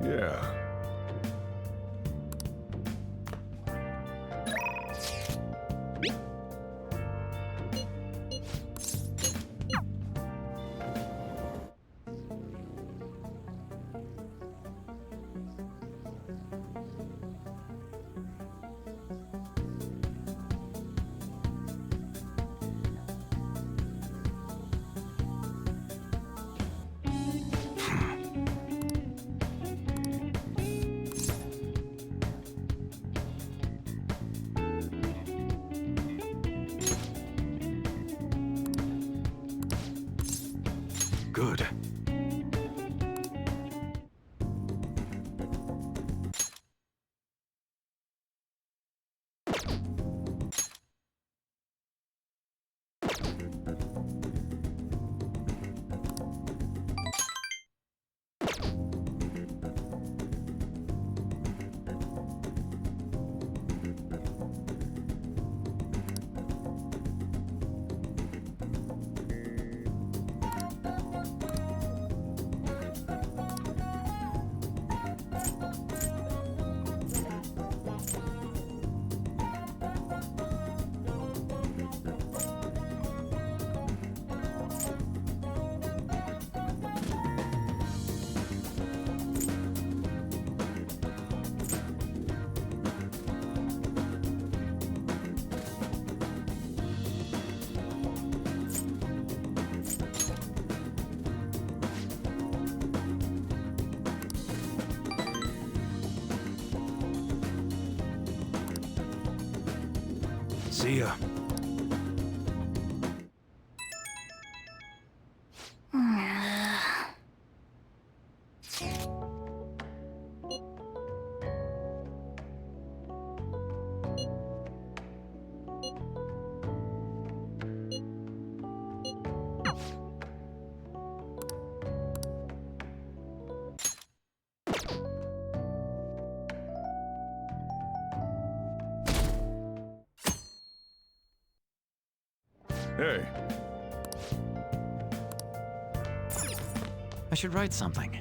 Yeah. Good. See ya. Hey. I should write something.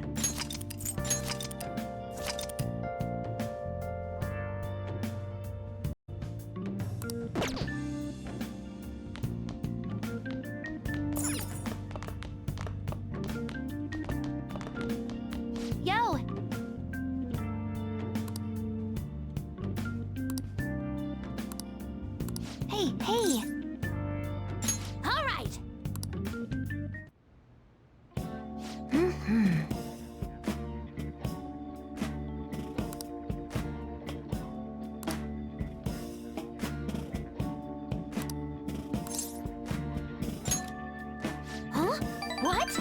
Yo! Hey! All right! Huh? What?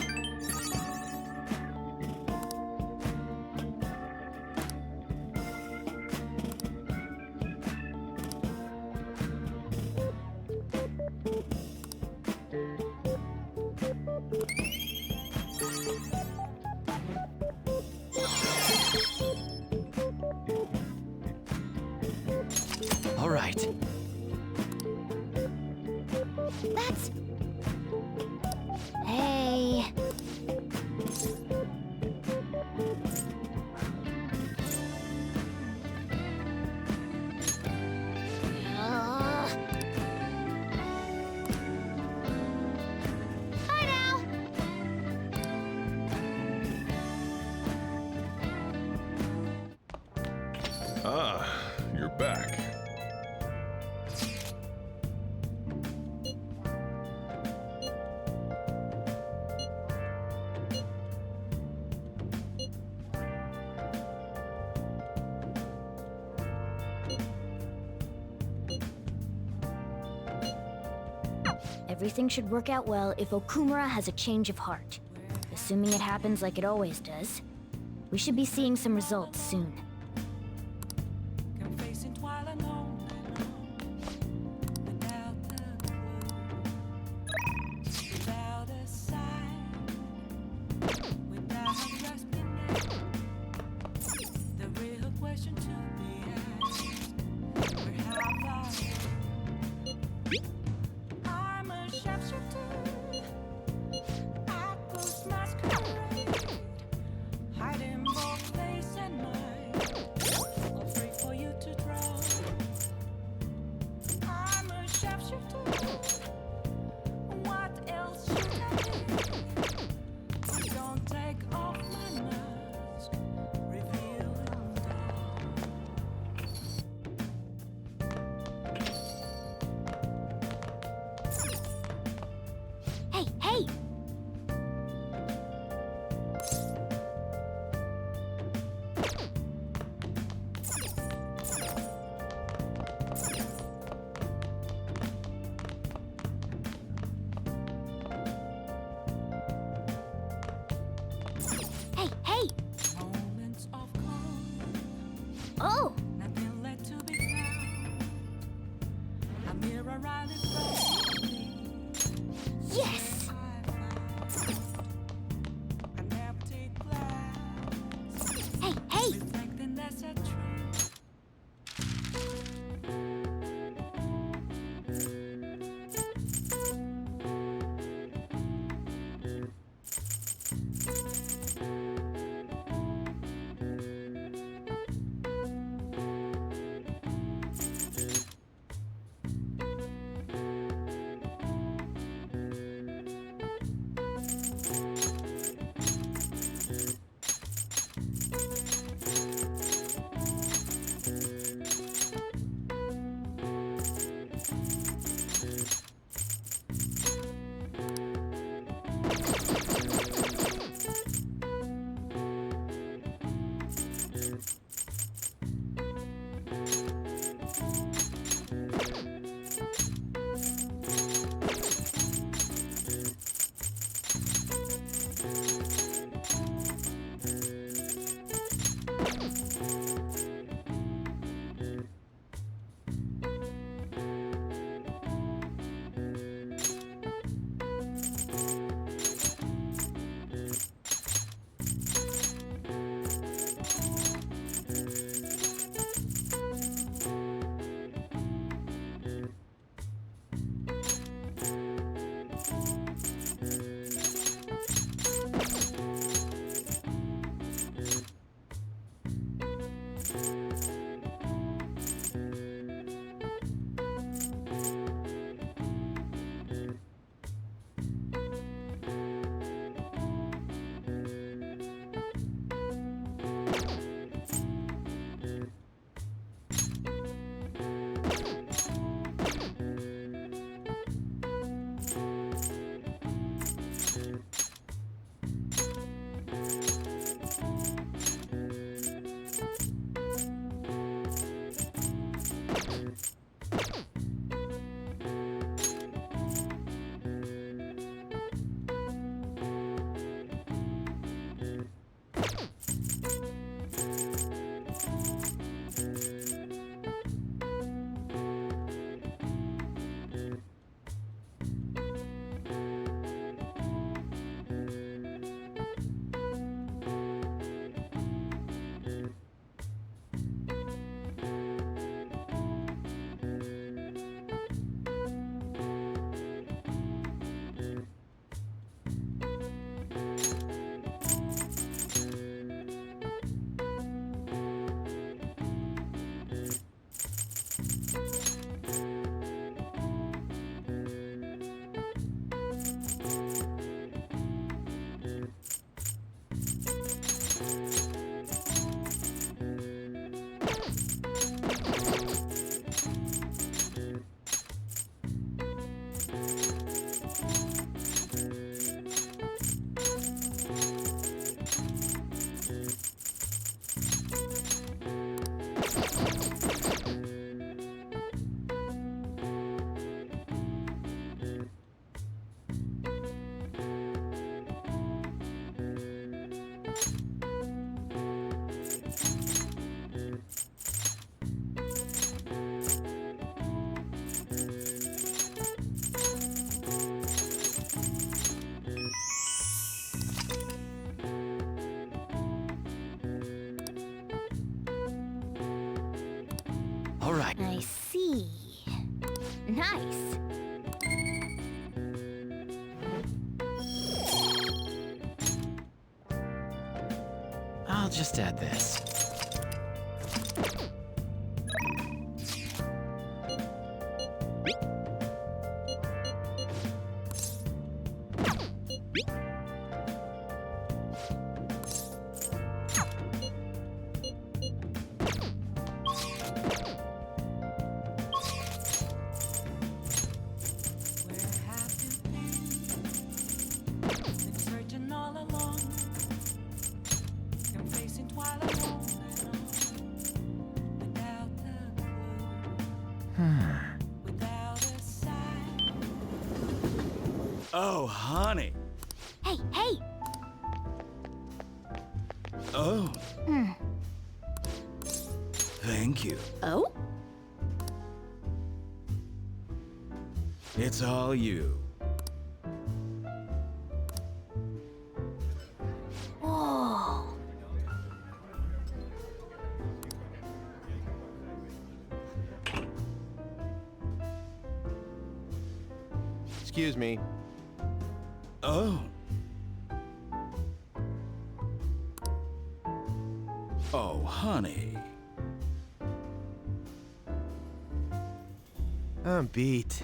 All right. That's... Hey... Ugh. Bye now! Ah, you're back. Everything should work out well if Okumura has a change of heart. Assuming it happens like it always does, we should be seeing some results soon. Hide in both places. Oh! Nothing left to be found. A mirror right in front of me. Yes! I never take glass. Hey, hey! Reflecting that's a truth. All right. I see. Nice. I'll just add this. Where have you been searching all along, and facing twilight on and on, without a clue, without a sign. Oh, honey. Hey, hey! Oh. Thank you. Oh? It's all you. Whoa. Excuse me. Oh. Oh, honey. I'm beat.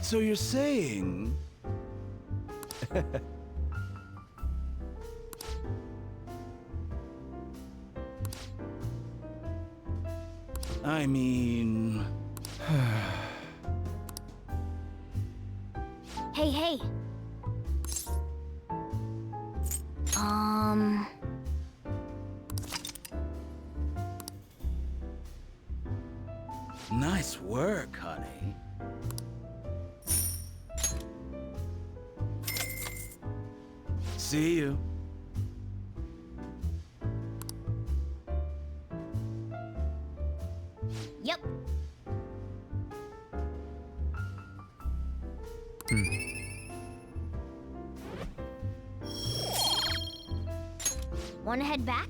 So you're saying... I mean... Hey, hey. Nice work, honey. See you. Yep. Wanna head back?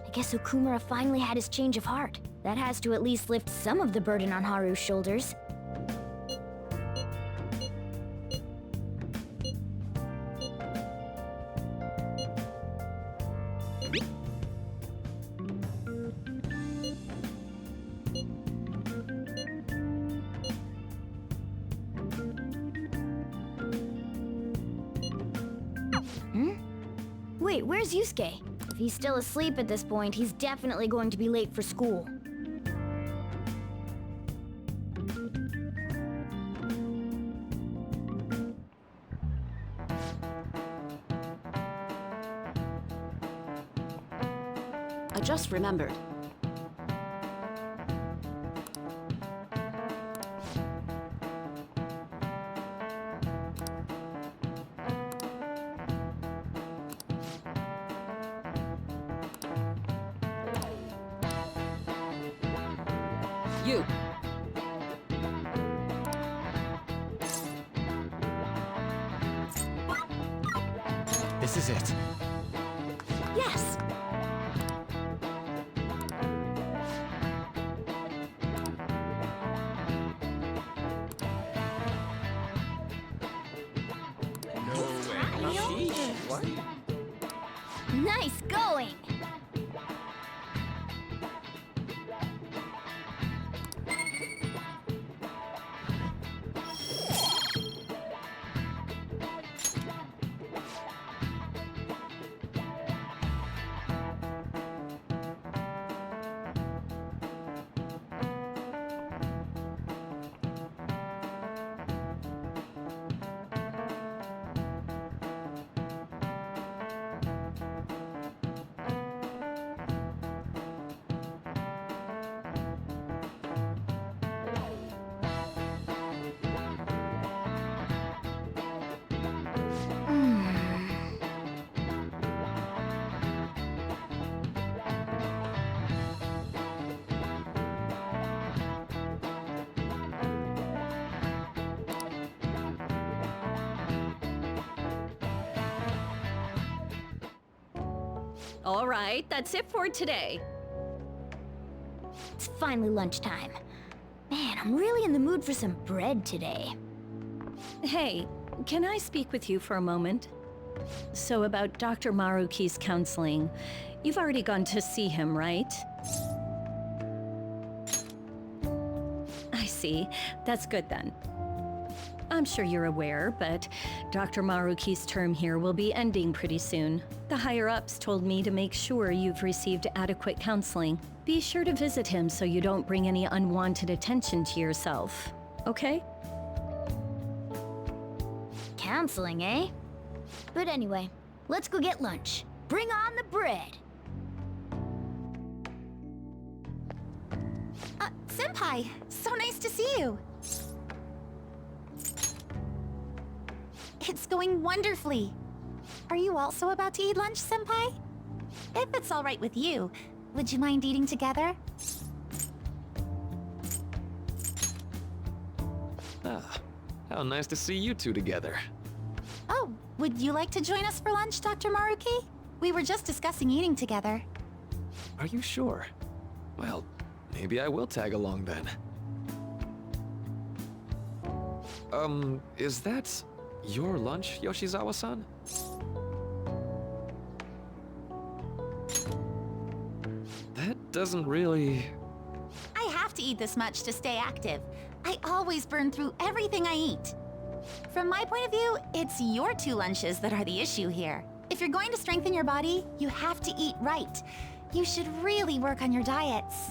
I guess Okumura finally had his change of heart. That has to at least lift some of the burden on Haru's shoulders. Wait, where's Yusuke? If he's still asleep at this point, he's definitely going to be late for school. I just remembered. You. This is it. Yes. Nice going! All right, that's it for today. It's finally lunchtime. Man, I'm really in the mood for some bread today. Hey, can I speak with you for a moment? So about Dr. Maruki's counseling, you've already gone to see him, right? I see. That's good then. I'm sure you're aware, but Dr. Maruki's term here will be ending pretty soon. The higher-ups told me to make sure you've received adequate counseling. Be sure to visit him so you don't bring any unwanted attention to yourself. Okay? Counseling, eh? But anyway, let's go get lunch. Bring on the bread! Senpai, so nice to see you. It's going wonderfully. Are you also about to eat lunch, Senpai? If it's all right with you, would you mind eating together? Ah, how nice to see you two together. Oh, would you like to join us for lunch, Dr. Maruki? We were just discussing eating together. Are you sure? Well, maybe I will tag along then. Is that your lunch, Yoshizawa-san? That doesn't really... I have to eat this much to stay active. I always burn through everything I eat. From my point of view, it's your 2 lunches that are the issue here. If you're going to strengthen your body, you have to eat right. You should really work on your diets.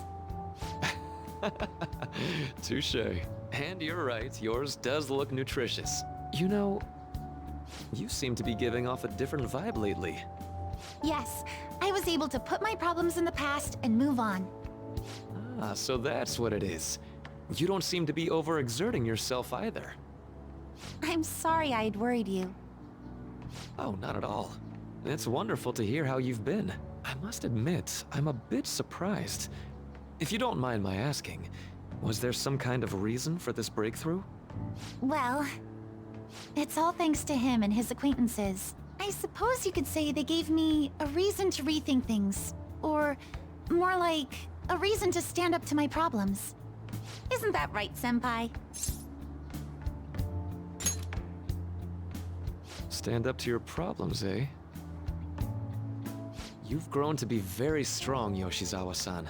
Touché. And you're right, yours does look nutritious. You know, you seem to be giving off a different vibe lately. Yes, I was able to put my problems in the past and move on. Ah, so that's what it is. You don't seem to be overexerting yourself either. I'm sorry I'd worried you. Oh, not at all. It's wonderful to hear how you've been. I must admit, I'm a bit surprised. If you don't mind my asking, was there some kind of reason for this breakthrough? Well, it's all thanks to him and his acquaintances. I suppose you could say they gave me a reason to rethink things. Or more like, a reason to stand up to my problems. Isn't that right, Senpai? Stand up to your problems, eh? You've grown to be very strong, Yoshizawa-san.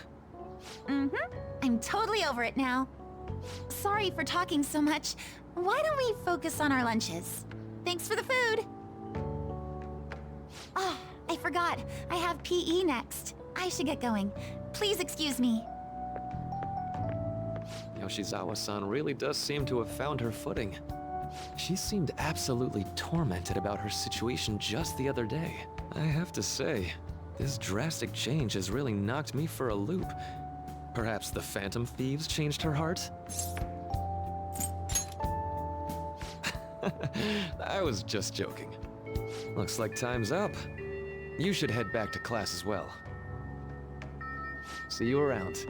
I'm totally over it now. Sorry for talking so much. Why don't we focus on our lunches? Thanks for the food! Oh, I forgot. I have PE next. I should get going. Please excuse me. Yoshizawa-san really does seem to have found her footing. She seemed absolutely tormented about her situation just the other day. I have to say, this drastic change has really knocked me for a loop. Perhaps the Phantom Thieves changed her heart? I was just joking. Looks like time's up. You should head back to class as well. See you around.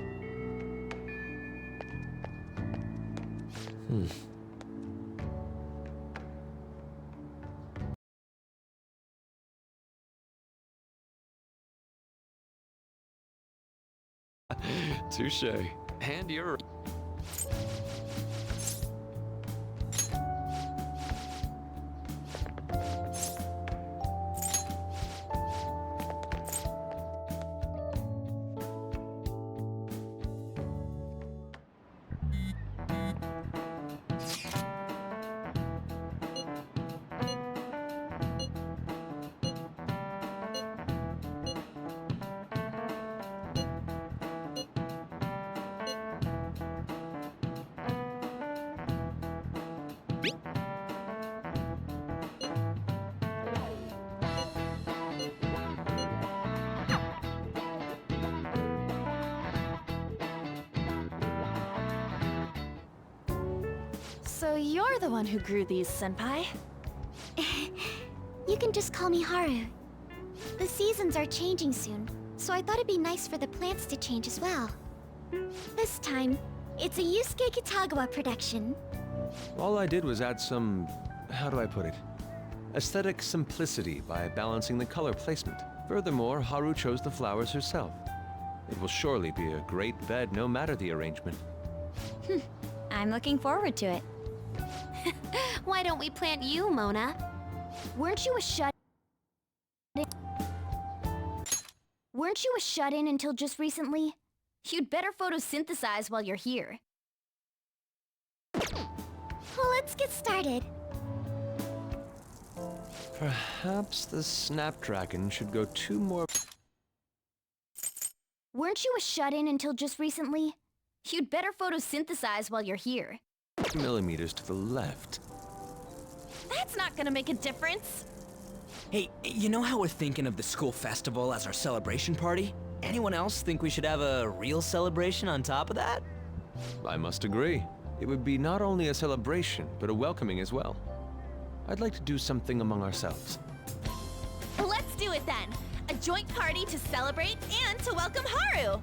Touché. And you're... So you're the one who grew these, Senpai? You can just call me Haru. The seasons are changing soon, so I thought it'd be nice for the plants to change as well. This time, it's a Yusuke Kitagawa production. All I did was add some, how do I put it? Aesthetic simplicity by balancing the color placement. Furthermore, Haru chose the flowers herself. It will surely be a great bed no matter the arrangement. I'm looking forward to it. Why don't we plant you, Mona? Weren't you a shut-in until just recently? You'd better photosynthesize while you're here. Well, let's get started. Perhaps the Snapdragon should go 2 more. Weren't you a shut-in until just recently? You'd better photosynthesize while you're here. millimeters to the left. That's not gonna make a difference. Hey, you know how we're thinking of the school festival as our celebration party? Anyone else think we should have a real celebration on top of that? I must agree. It would be not only a celebration, but a welcoming as well. I'd like to do something among ourselves. Let's do it then. A joint party to celebrate and to welcome Haru.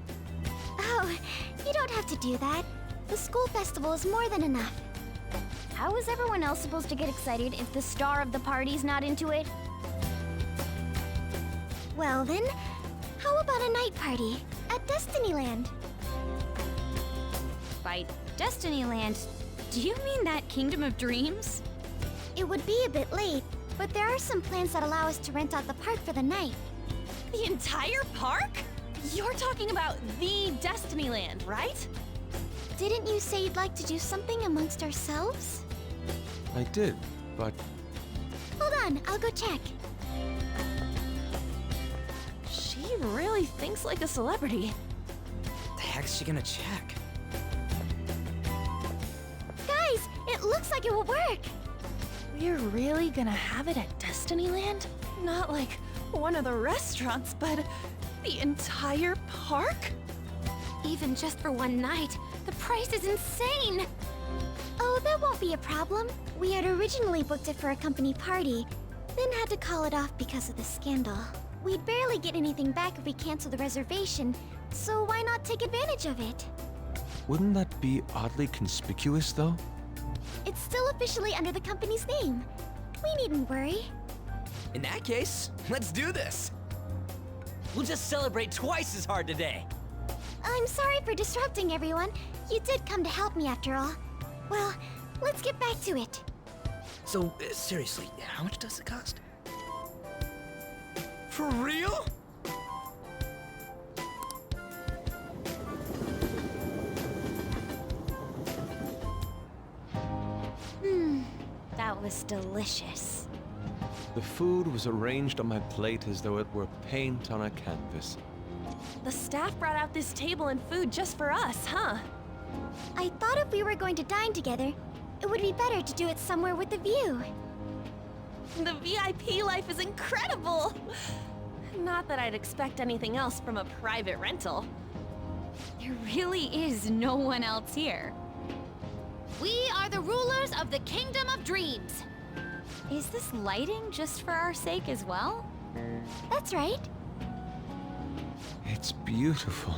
Oh, you don't have to do that. The school festival is more than enough. How is everyone else supposed to get excited if the star of the party's not into it? Well then, how about a night party at Destinyland? By Destinyland, do you mean that Kingdom of Dreams? It would be a bit late, but there are some plans that allow us to rent out the park for the night. The entire park? You're talking about the Destinyland, right? Didn't you say you'd like to do something amongst ourselves? I did, but Hold on, I'll go check. She really thinks like a celebrity. The heck's she gonna check? Guys, it looks like it will work. We're really gonna have it at Destinyland? Not like one of the restaurants, but the entire park? Even just for one night, the price is insane. Oh, that won't be a problem. We had originally booked it for a company party, then had to call it off because of the scandal. We'd barely get anything back if we cancel the reservation, so why not take advantage of it? wouldn't that be oddly conspicuous, though? It's still officially under the company's name. We needn't worry. In that case, let's do this. We'll just celebrate twice as hard today. I'm sorry for disrupting everyone. You did come to help me after all. Well, let's get back to it. So, seriously, how much does it cost? For real? That was delicious. The food was arranged on my plate as though it were paint on a canvas. The staff brought out this table and food just for us, huh? I thought if we were going to dine together, it would be better to do it somewhere with a view. The VIP life is incredible! Not that I'd expect anything else from a private rental. There really is no one else here. We are the rulers of the Kingdom of Dreams. Is this lighting just for our sake as well? That's right. It's beautiful.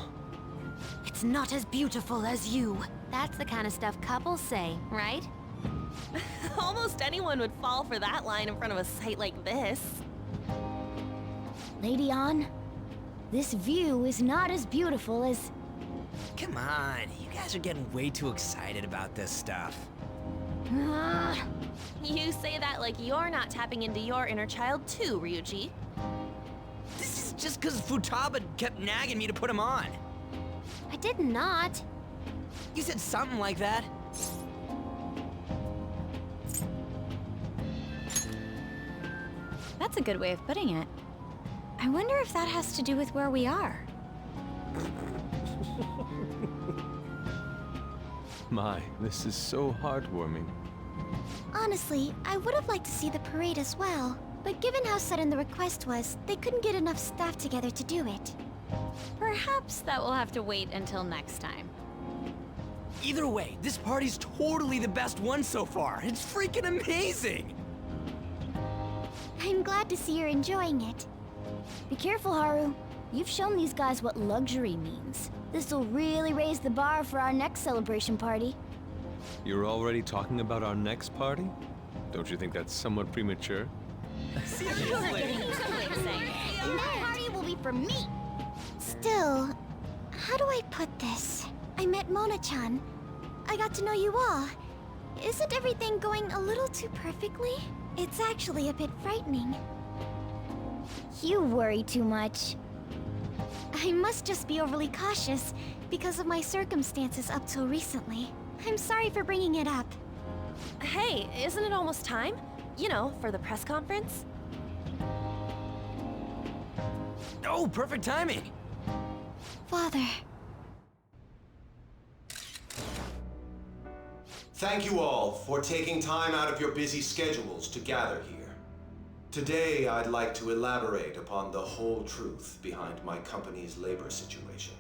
It's not as beautiful as you. That's the kind of stuff couples say, right? Almost anyone would fall for that line in front of a site like this. Lady On, this view is not as beautiful as... Come on, you guys are getting way too excited about this stuff. You say that like you're not tapping into your inner child too, Ryuji. This is just because Futaba kept nagging me to put him on. I did not. You said something like that. That's a good way of putting it. I wonder if that has to do with where we are. My, this is so heartwarming. Honestly, I would have liked to see the parade as well. But given how sudden the request was, they couldn't get enough staff together to do it. Perhaps that will have to wait until next time. Either way, this party's totally the best one so far. It's freaking amazing! I'm glad to see you're enjoying it. Be careful, Haru. You've shown these guys what luxury means. This'll really raise the bar for our next celebration party. You're already talking about our next party? Don't you think that's somewhat premature? And that party will be for me! Still, how do I put this? I met Mona-chan. I got to know you all. Isn't everything going a little too perfectly? It's actually a bit frightening. You worry too much. I must just be overly cautious because of my circumstances up till recently. I'm sorry for bringing it up. Hey, isn't it almost time? You know, for the press conference? Oh, perfect timing! Father. Thank you all for taking time out of your busy schedules to gather here. Today, I'd like to elaborate upon the whole truth behind my company's labor situation.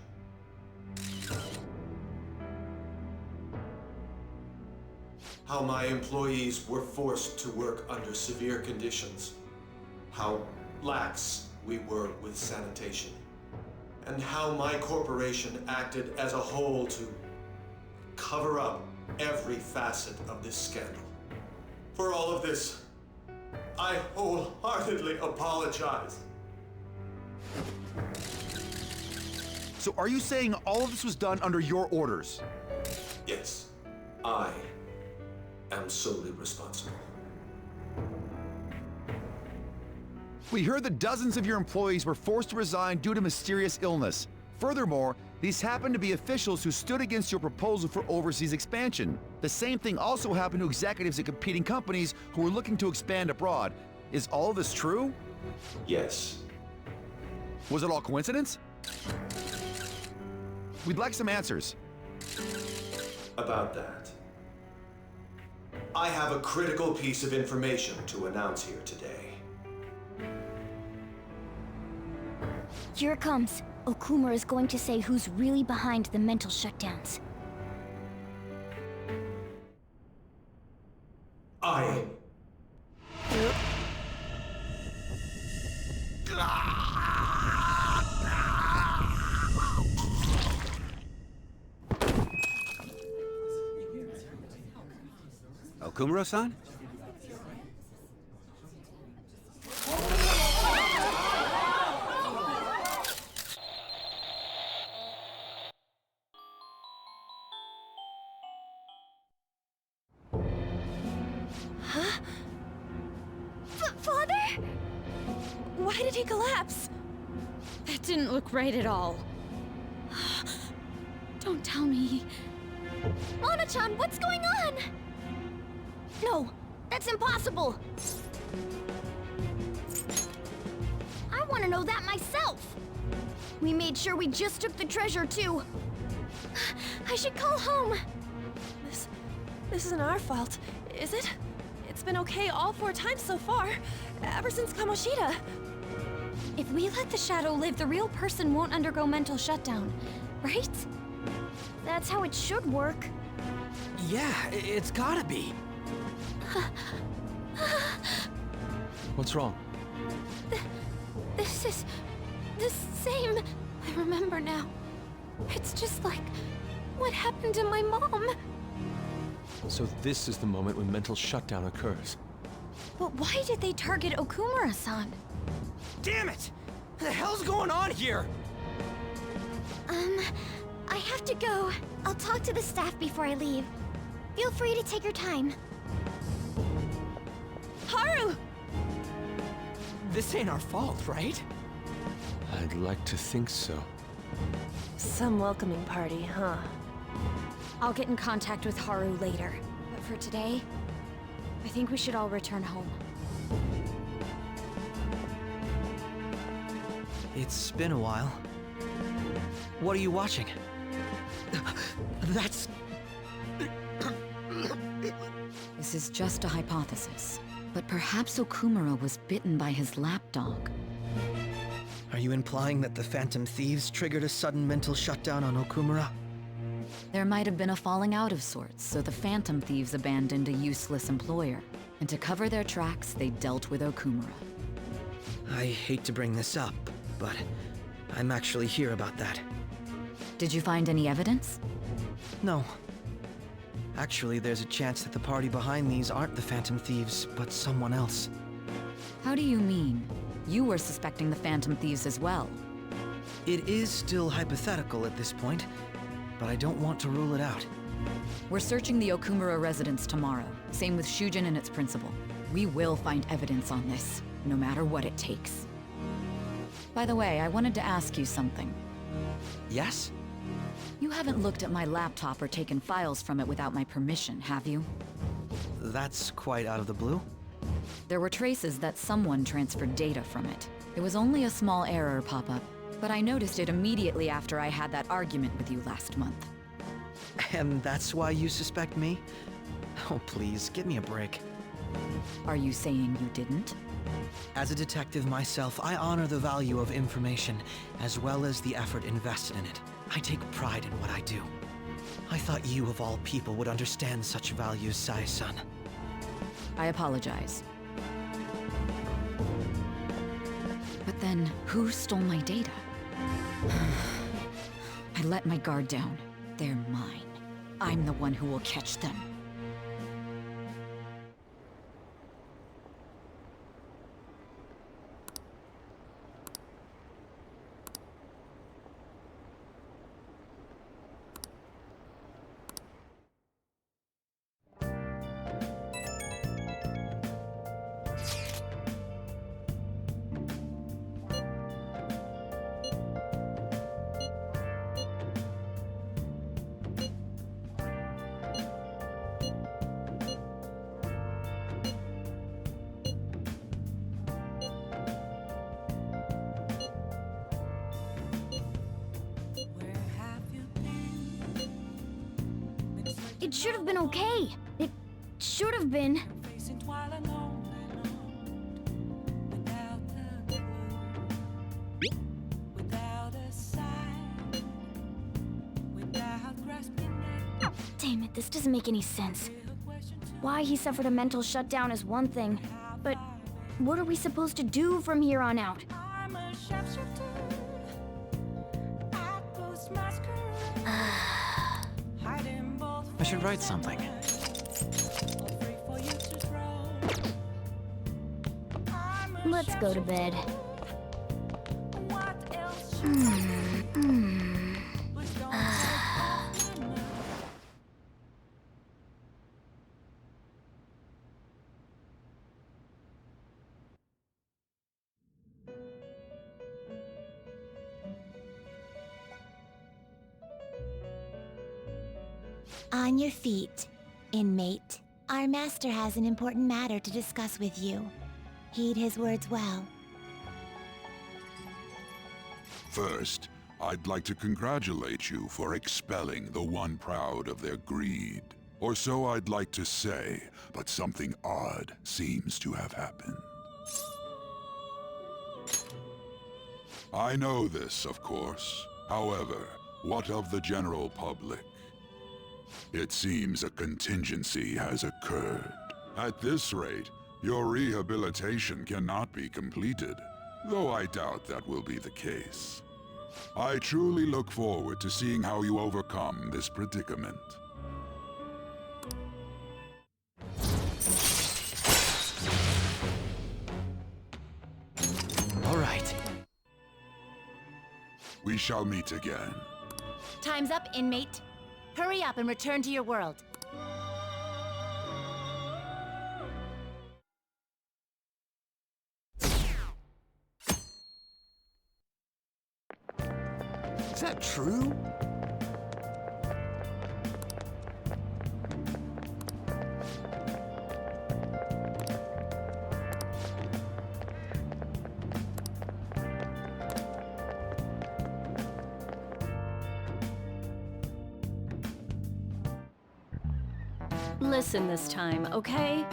How my employees were forced to work under severe conditions. How lax we were with sanitation. And how my corporation acted as a whole to cover up every facet of this scandal. For all of this, I wholeheartedly apologize. So are you saying all of this was done under your orders? Yes, I am solely responsible. We heard that dozens of your employees were forced to resign due to mysterious illness. Furthermore, these happened to be officials who stood against your proposal for overseas expansion. The same thing also happened to executives at competing companies who were looking to expand abroad. Is all of this true? Yes. Was it all coincidence? We'd like some answers. About that, I have a critical piece of information to announce here today. Here it comes. Okumura is going to say who's really behind the mental shutdowns. I... Okumura-san? Father? Why did he collapse? That didn't look right at all. Don't tell me. Mona-chan, what's going on? No, that's impossible. I want to know that myself. We made sure we just took the treasure, too. I should call home. This isn't our fault, is it? It's been okay all 4 times so far, ever since Kamoshida. If we let the shadow live, the real person won't undergo mental shutdown, right? That's how it should work. Yeah, it's gotta be. What's wrong? This is the same. I remember now. It's just like what happened to my mom. So this is the moment when mental shutdown occurs. But why did they target Okumura-san? Damn it! What the hell's going on here? I have to go. I'll talk to the staff before I leave. Feel free to take your time. Haru! This ain't our fault, right? I'd like to think so. Some welcoming party, huh? I'll get in contact with Haru later. But for today, I think we should all return home. It's been a while. What are you watching? That's... This is just a hypothesis, but perhaps Okumura was bitten by his lapdog. Are you implying that the Phantom Thieves triggered a sudden mental shutdown on Okumura? There might have been a falling out of sorts, so the Phantom Thieves abandoned a useless employer. And to cover their tracks, they dealt with Okumura. I hate to bring this up, but I'm actually here about that. Did you find any evidence? No. Actually, there's a chance that the party behind these aren't the Phantom Thieves, but someone else. How do you mean? You were suspecting the Phantom Thieves as well. It is still hypothetical at this point, but I don't want to rule it out. We're searching the Okumura residence tomorrow. Same with Shujin and its principal. We will find evidence on this, no matter what it takes. By the way, I wanted to ask you something. Yes? You haven't looked at my laptop or taken files from it without my permission, have you? That's quite out of the blue. There were traces that someone transferred data from it. It was only a small error pop-up, but I noticed it immediately after I had that argument with you last month. And that's why you suspect me? Oh, please, give me a break. Are you saying you didn't? As a detective myself, I honor the value of information, as well as the effort invested in it. I take pride in what I do. I thought you, of all people, would understand such values, Sai-san. I apologize. But then, who stole my data? I let my guard down. They're mine. I'm the one who will catch them. It should have been okay. It should have been. Damn it, this doesn't make any sense. Why he suffered a mental shutdown is one thing, but what are we supposed to do from here on out? I should write something. Let's go to bed. On your feet, inmate. Our master has an important matter to discuss with you. Heed his words well. First, I'd like to congratulate you for expelling the one proud of their greed. Or so I'd like to say, but something odd seems to have happened. I know this, of course. However, what of the general public? It seems a contingency has occurred. At this rate, your rehabilitation cannot be completed, though I doubt that will be the case. I truly look forward to seeing how you overcome this predicament. All right. We shall meet again. Time's up, inmate. Hurry up and return to your world. Is that true? Listen this time, okay?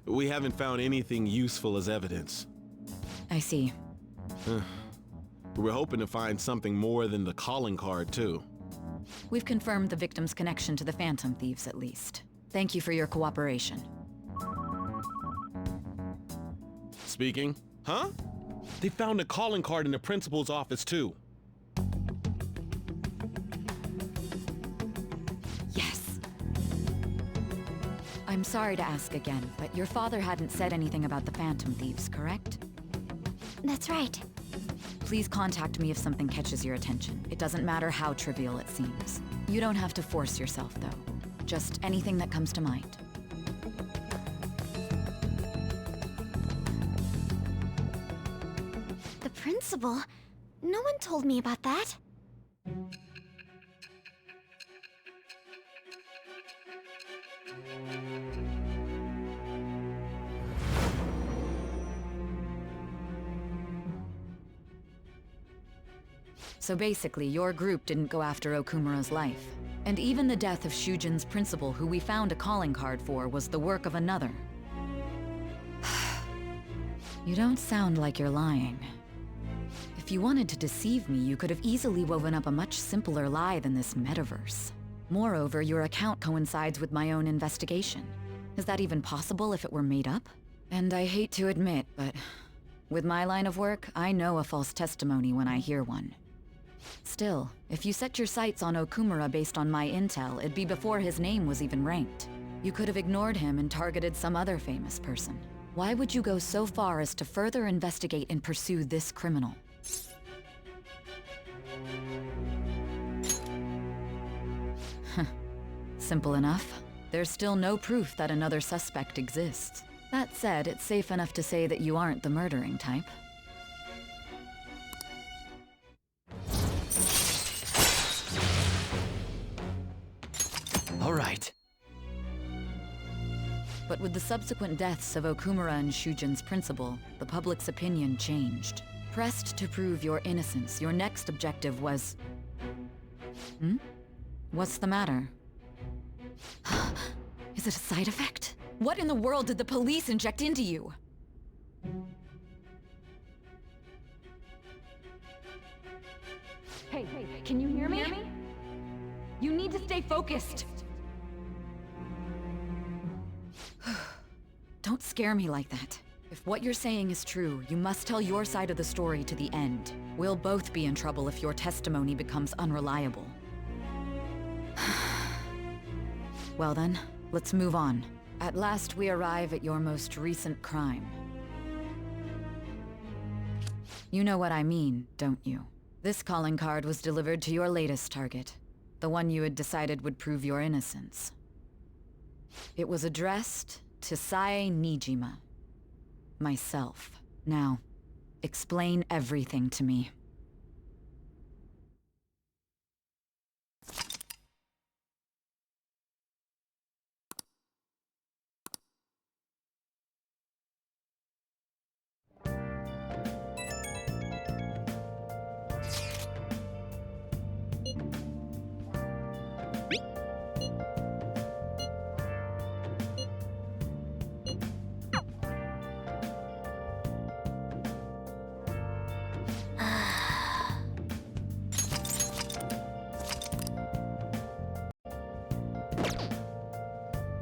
We haven't found anything useful as evidence. I see. We're hoping to find something more than the calling card, too. We've confirmed the victim's connection to the Phantom Thieves, at least. Thank you for your cooperation. Speaking? Huh? They found a calling card in the principal's office, too. Yes. I'm sorry to ask again, but your father hadn't said anything about the Phantom Thieves, correct? That's right. Please contact me if something catches your attention. It doesn't matter how trivial it seems. You don't have to force yourself, though. Just anything that comes to mind. The principal? No one told me about that. So basically, your group didn't go after Okumura's life. And even the death of Shujin's principal, who we found a calling card for, was the work of another. You don't sound like you're lying. If you wanted to deceive me, you could have easily woven up a much simpler lie than this metaverse. Moreover, your account coincides with my own investigation. Is that even possible if it were made up? And I hate to admit, but with my line of work, I know a false testimony when I hear one. Still, if you set your sights on Okumura based on my intel, it'd be before his name was even ranked. You could have ignored him and targeted some other famous person. Why would you go so far as to further investigate and pursue this criminal? Simple enough. There's still no proof that another suspect exists. That said, it's safe enough to say that you aren't the murdering type. All right. But with the subsequent deaths of Okumura and Shujin's principal, the public's opinion changed. Pressed to prove your innocence, your next objective was... What's the matter? Is it a side effect? What in the world did the police inject into you? Hey, can you hear me? You need to stay focused. Don't scare me like that. If what you're saying is true, you must tell your side of the story to the end. We'll both be in trouble if your testimony becomes unreliable. Well then, let's move on. At last we arrive at your most recent crime. You know what I mean, don't you? This calling card was delivered to your latest target. The one you had decided would prove your innocence. It was addressed to Sae Nijima. Myself. Now, explain everything to me.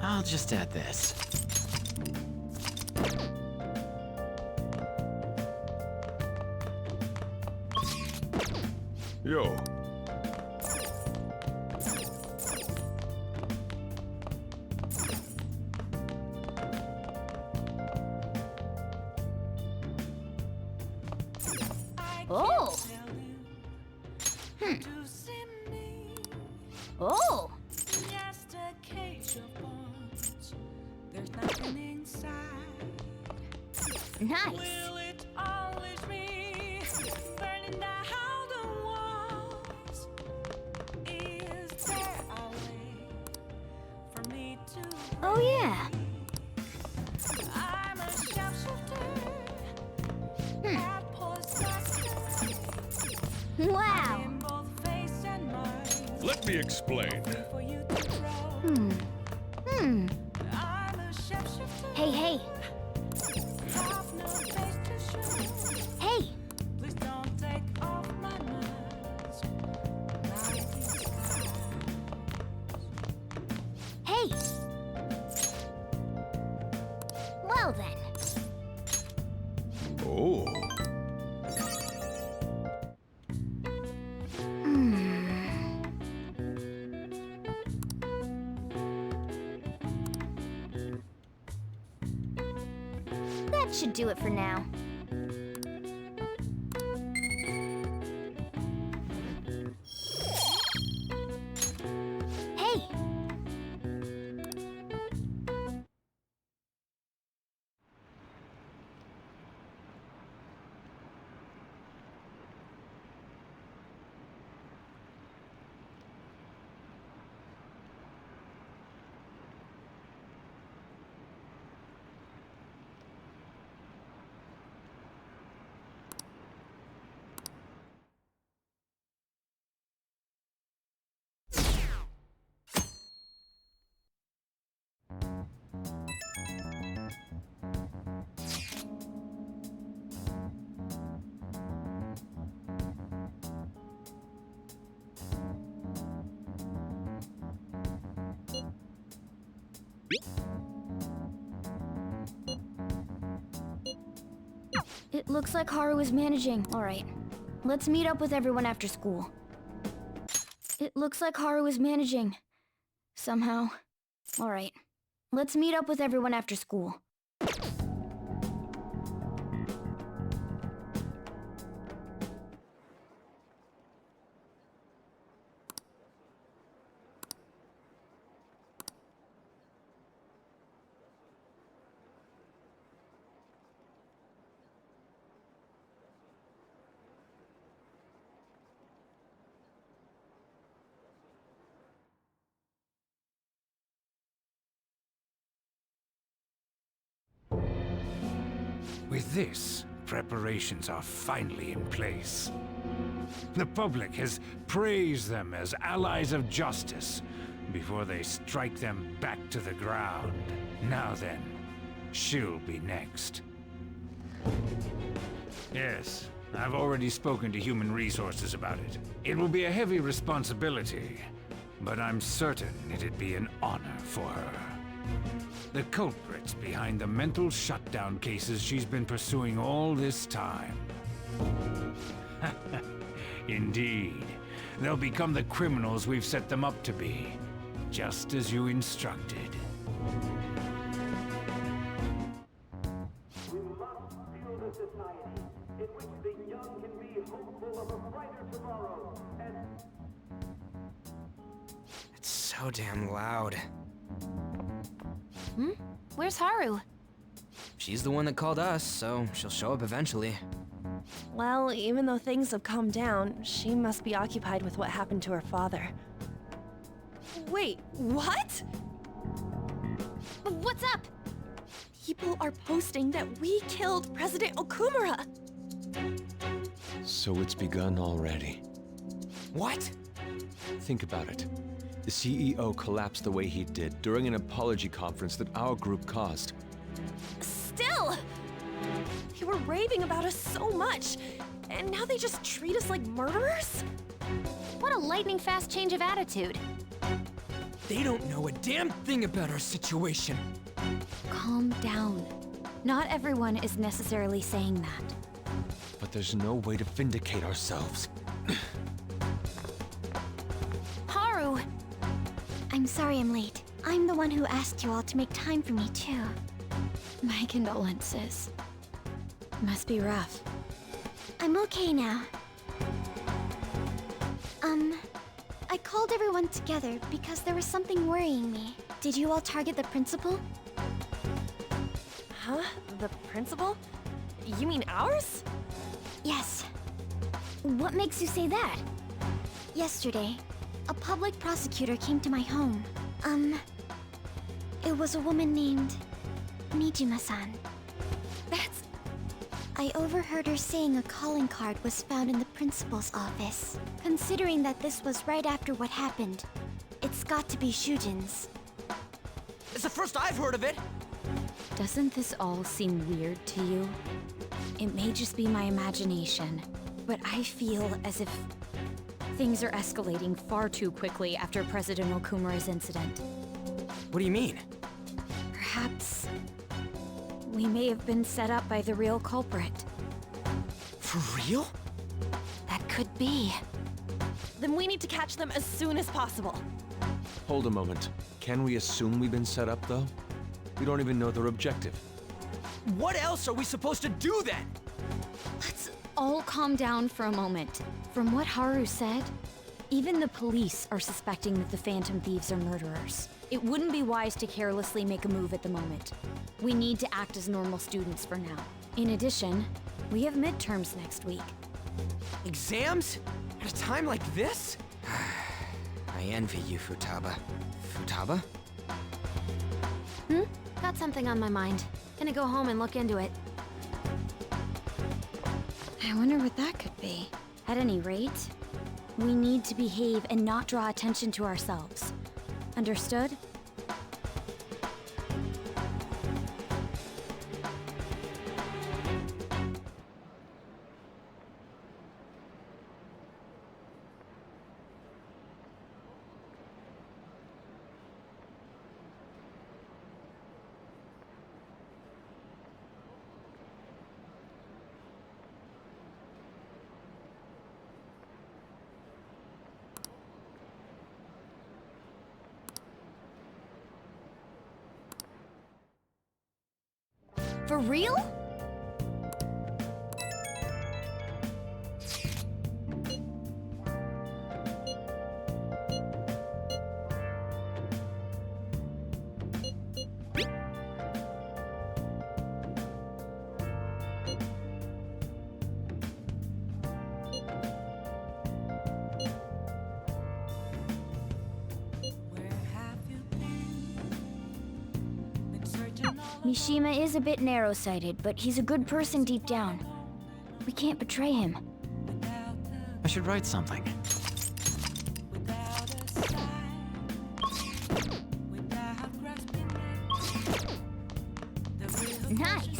I'll just add this. Yo. Oh! Oh! Just a cage of bones. There's nothing inside. Nice. Will it always be burning down the walls? Is there a way for me to? Oh yeah. I'm a sharpshooter. At possessor. Wow. In both face and mind. Let me explain. For you to throw. Hmm. I'm a sharpshooter. Hey, hey. Have no face to show. Hey. Please Hey! Well then. Oh. That should do it for now. Hey! It looks like Haru is managing. Alright. Let's meet up with everyone after school. It looks like Haru is managing. Somehow. Alright. Let's meet up with everyone after school. With this, preparations are finally in place. The public has praised them as allies of justice before they strike them back to the ground. Now then, she'll be next. Yes, I've already spoken to Human Resources about it. It will be a heavy responsibility, but I'm certain it'd be an honor for her. The culprits behind the mental shutdown cases she's been pursuing all this time. Indeed. They'll become the criminals we've set them up to be, just as you instructed. We must build a society in which the young can be hopeful of a brighter tomorrow and... It's so damn loud. Hmm? Where's Haru? She's the one that called us, so she'll show up eventually. Well, even though things have calmed down, she must be occupied with what happened to her father. Wait, what? What's up? People are posting that we killed President Okumura! So it's begun already. What? Think about it. The CEO collapsed the way he did during an apology conference that our group caused. Still! They were raving about us so much, and now they just treat us like murderers? What a lightning-fast change of attitude. They don't know a damn thing about our situation. Calm down. Not everyone is necessarily saying that. But there's no way to vindicate ourselves. Haru! I'm sorry I'm late. I'm the one who asked you all to make time for me, too. My condolences. Must be rough. I'm okay now. I called everyone together because there was something worrying me. Did you all target the principal? Huh? The principal? You mean ours? Yes. What makes you say that? Yesterday, a public prosecutor came to my home. It was a woman named Nijima-san. That's... I overheard her saying a calling card was found in the principal's office. Considering that this was right after what happened, it's got to be Shujin's. It's the first I've heard of it! Doesn't this all seem weird to you? It may just be my imagination, but I feel as if things are escalating far too quickly after President Okumura's incident. What do you mean? Perhaps we may have been set up by the real culprit. For real? That could be. Then we need to catch them as soon as possible. Hold a moment. Can we assume we've been set up, though? We don't even know their objective. What else are we supposed to do then? Let's all calm down for a moment. From what Haru said, even the police are suspecting that the Phantom Thieves are murderers. It wouldn't be wise to carelessly make a move at the moment. We need to act as normal students for now. In addition, we have midterms next week. Exams? At a time like this? I envy you, Futaba. Futaba? Got something on my mind. Gonna go home and look into it. I wonder what that could be. At any rate, we need to behave and not draw attention to ourselves. Understood? For real? Mishima is a bit narrow-sighted, but he's a good person deep down. We can't betray him. I should write something. Nice.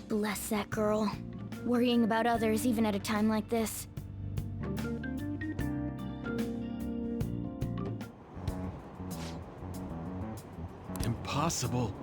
Bless that girl. Worrying about others even at a time like this. Impossible.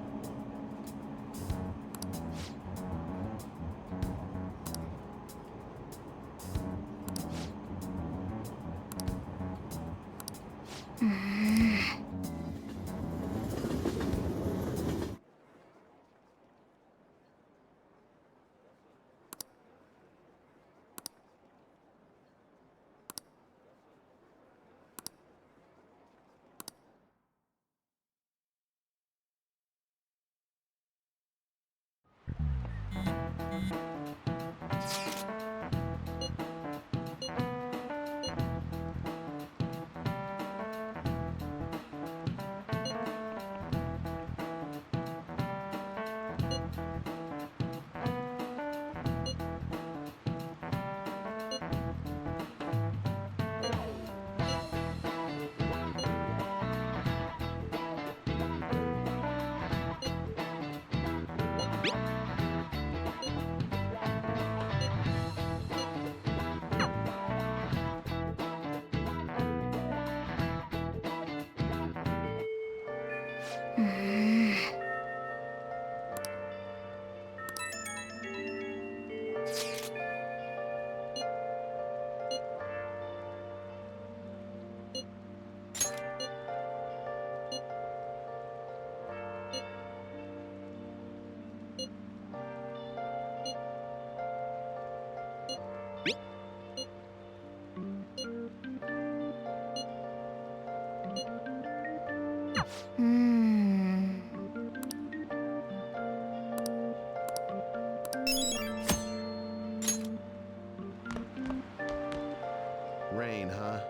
Rain. huh?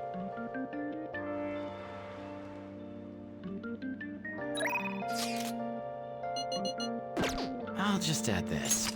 I'll just add this.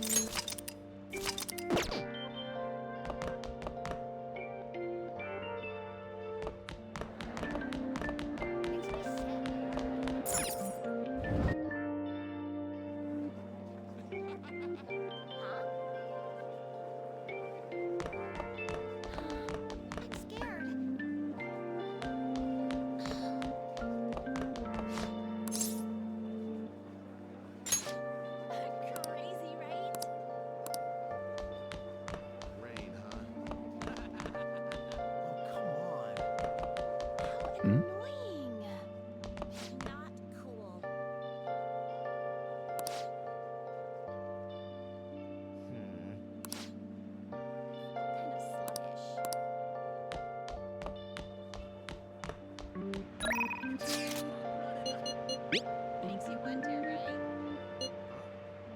Makes you wonder, right?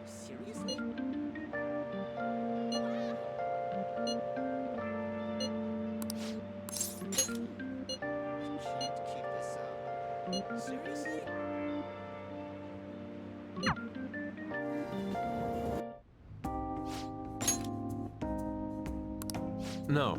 Seriously? Can't keep this up. Seriously? No.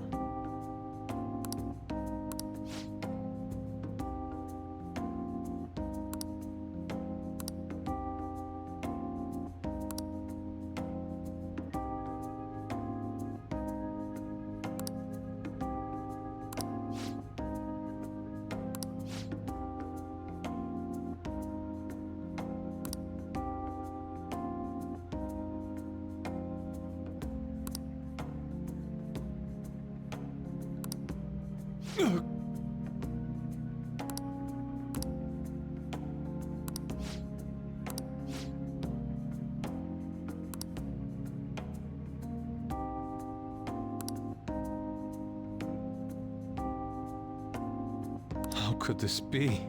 How could this be?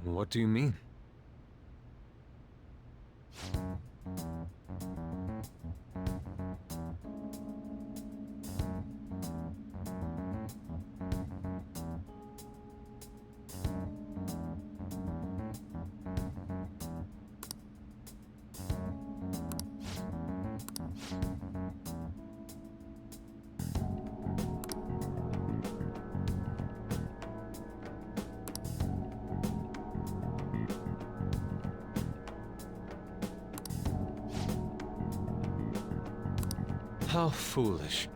What do you mean? How foolish.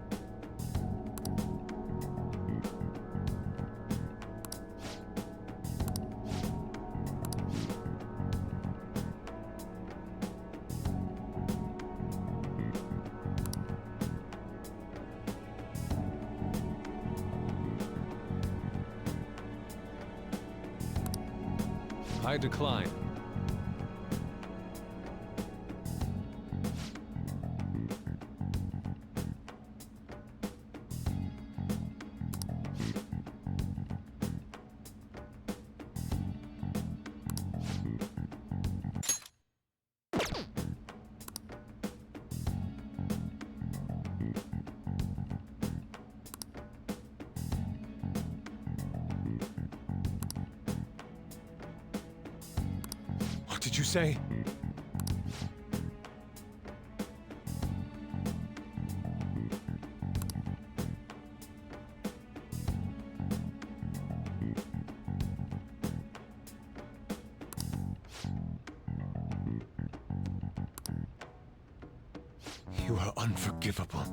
I decline. What did you say? You are unforgivable.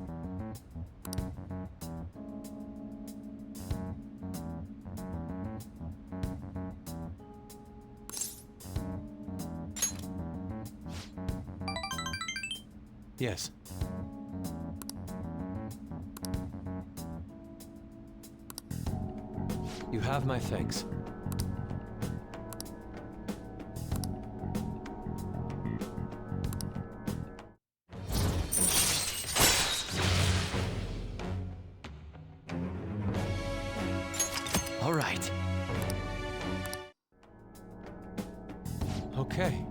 Yes. You have my thanks. okay.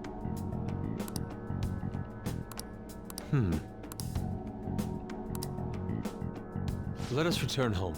Let us return home.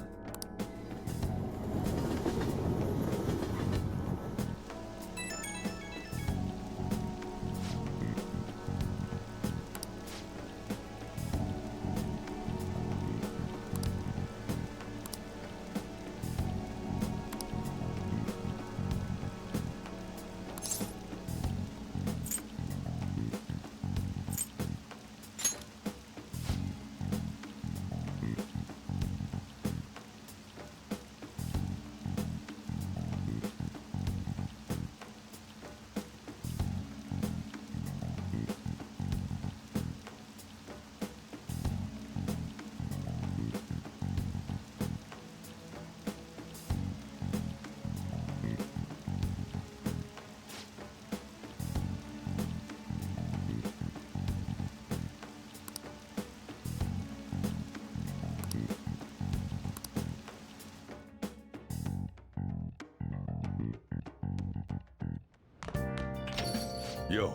Yo.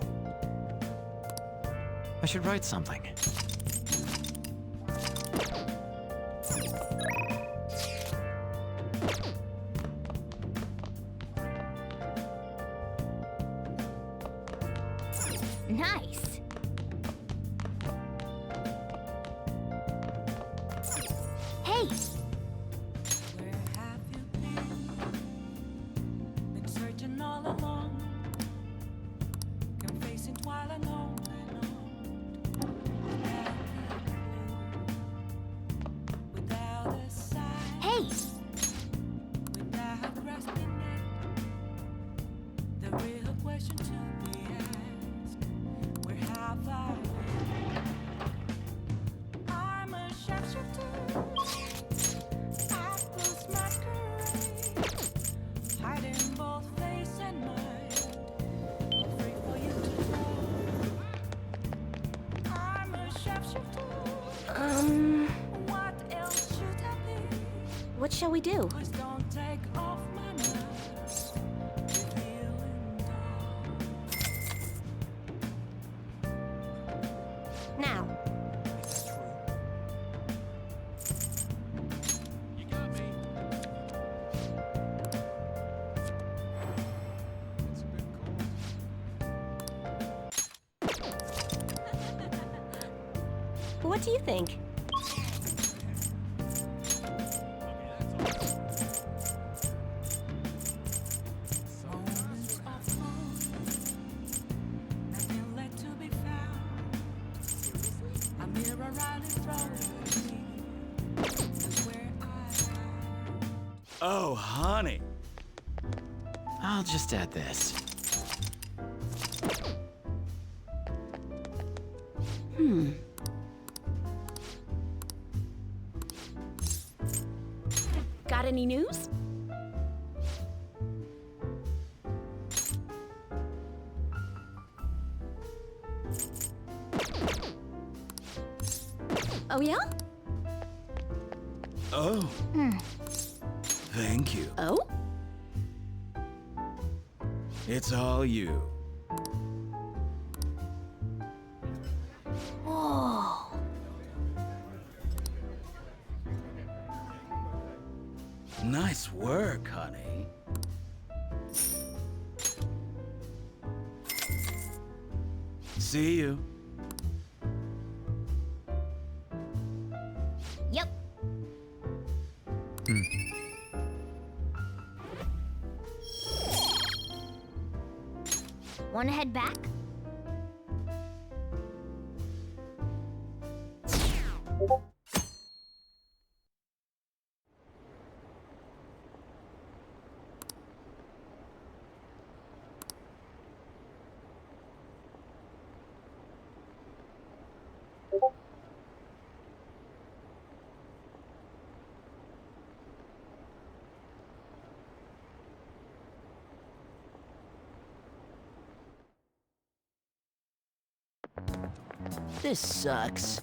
I should write something. Nice. Hey! Where have you been searching all along, confessing while alone and on. Without a sign. Hey! Without grasping it, the real question to be asked: where have I been? I'm a sharpshooter. Apples masquerade, hiding both face and mind, free for you to draw. I'm a sharpshooter. What else should I be? What shall we do? Please don't take off my mask, revealing Now. What do you think? moments of fun, nothing left to be found. A mirror right in front of me is where I Oh, honey. I'll just add this. Got any news? Oh yeah? Oh. Thank you. Oh? It's all you. Whoa. Nice work, honey. See you. Yep. Wanna head back? This sucks.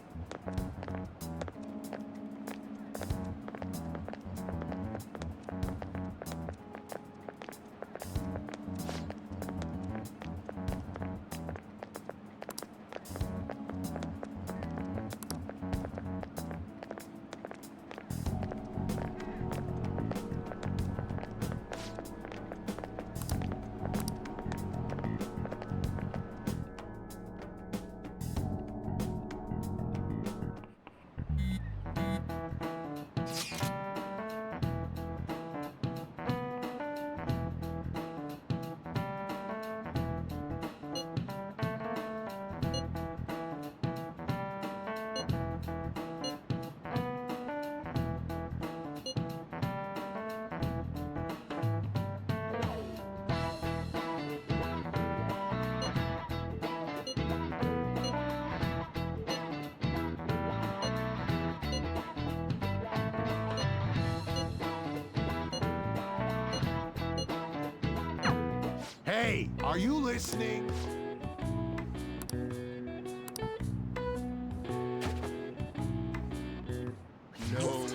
Hey, are you listening? No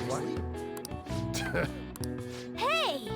way. Hey!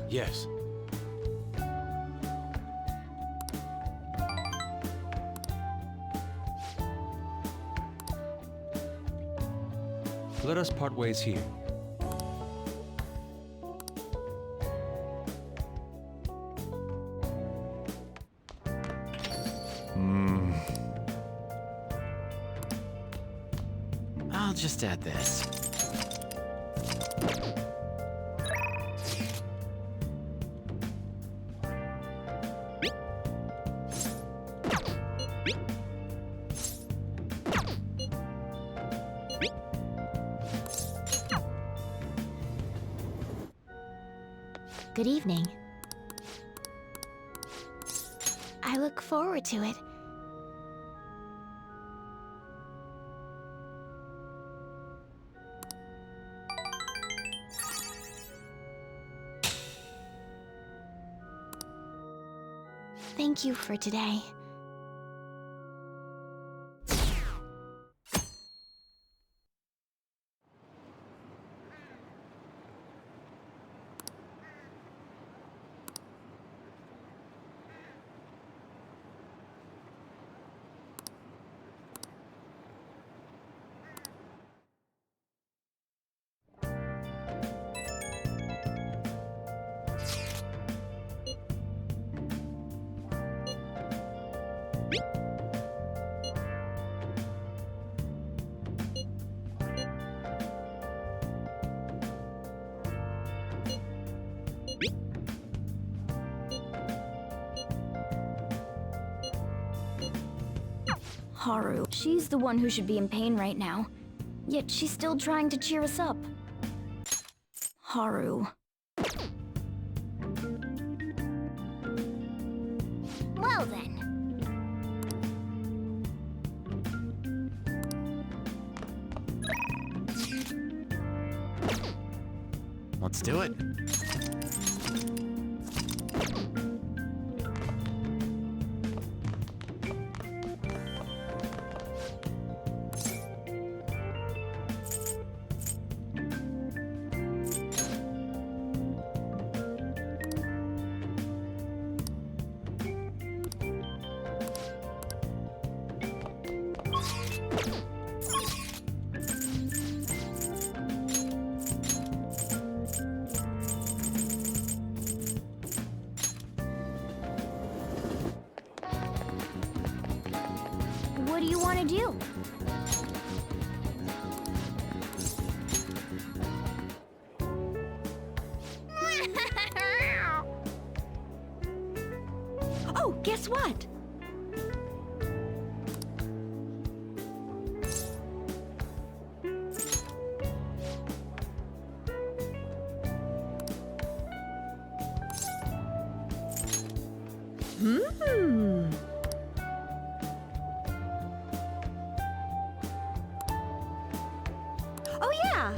Yes. Let us part ways here. I'll just add this. Good evening. I look forward to it. Thank you for today. Haru. She's the one who should be in pain right now. Yet she's still trying to cheer us up. Haru. Well then. Let's do it. What do you want to do? Oh, guess what? Oh yeah!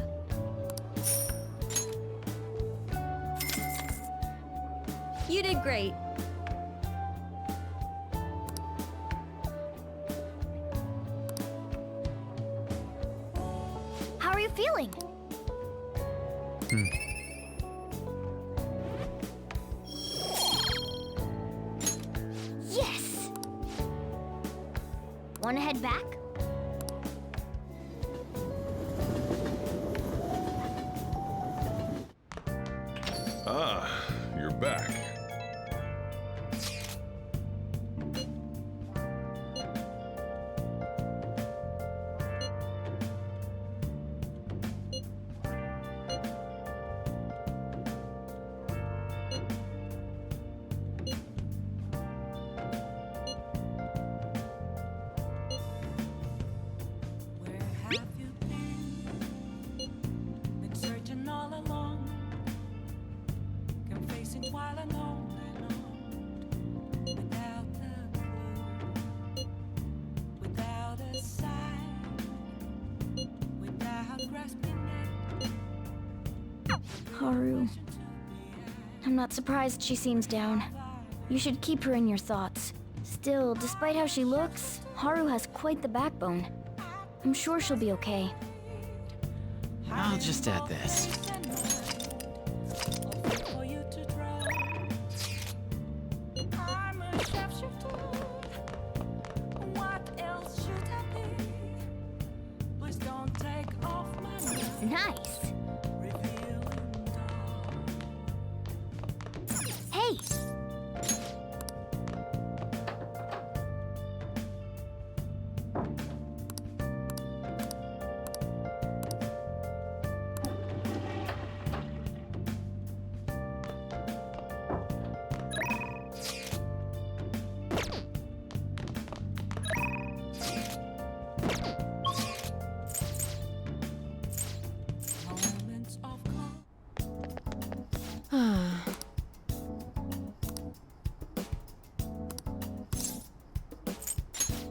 You did great. How are you feeling? Yes! Wanna head back? Ah, you're back. Where have you been? Been searching all along, confessing while alone and on, without a clue, without a sign, without grasping it. Haru. I'm not surprised she seems down. You should keep her in your thoughts. Still, despite how she looks, Haru has quite the backbone. I'm sure she'll be okay. I'll just add this. For you to drown. I'm a sharpshooter. What else should I be? Please don't take off my mask. Nice! Hey! Moments of calm.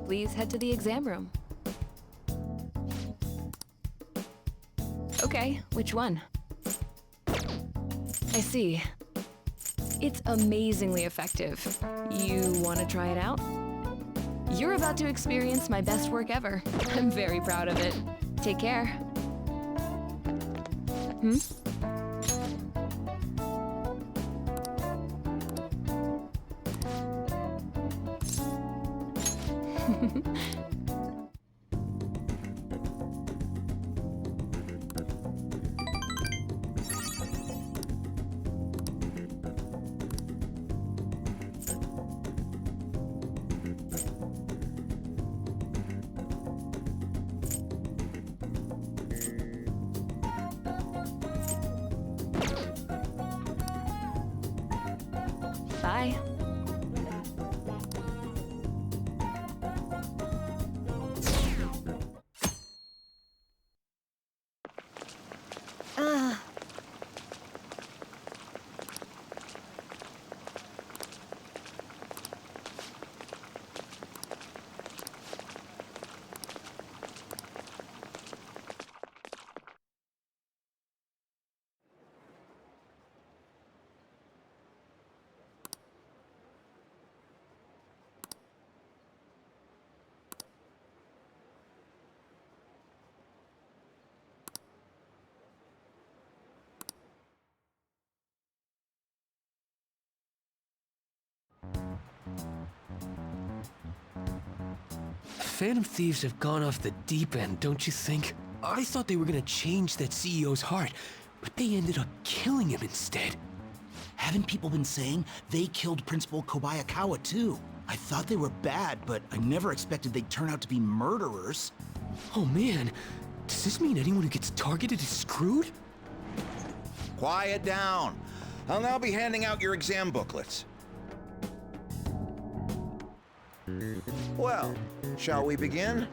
Please head to the exam room. Okay, which one? I see. It's amazingly effective. You want to try it out? You're about to experience my best work ever. I'm very proud of it. Take care. Hmm? Bye. Ugh. Phantom Thieves have gone off the deep end, don't you think? I thought they were gonna change that CEO's heart, but they ended up killing him instead. Haven't people been saying they killed Principal Kobayakawa too? I thought they were bad, but I never expected they'd turn out to be murderers. Oh man, does this mean anyone who gets targeted is screwed? Quiet down. I'll now be handing out your exam booklets. Well, shall we begin?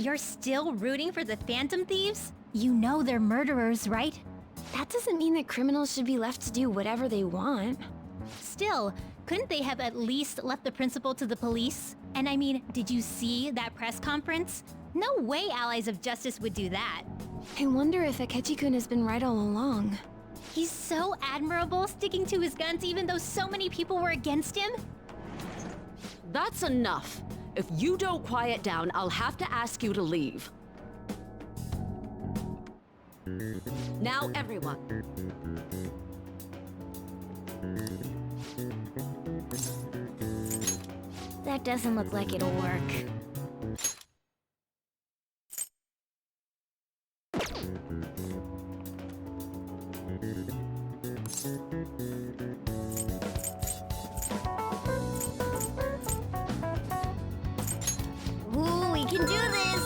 You're still rooting for the Phantom Thieves? You know they're murderers, right? That doesn't mean that criminals should be left to do whatever they want. Still, couldn't they have at least left the principal to the police? And I mean, did you see that press conference? No way Allies of Justice would do that. I wonder if Akechi-kun has been right all along. He's so admirable, sticking to his guns even though so many people were against him. That's enough. If you don't quiet down, I'll have to ask you to leave. Now, everyone. That doesn't look like it'll work. Ooh, we can do this!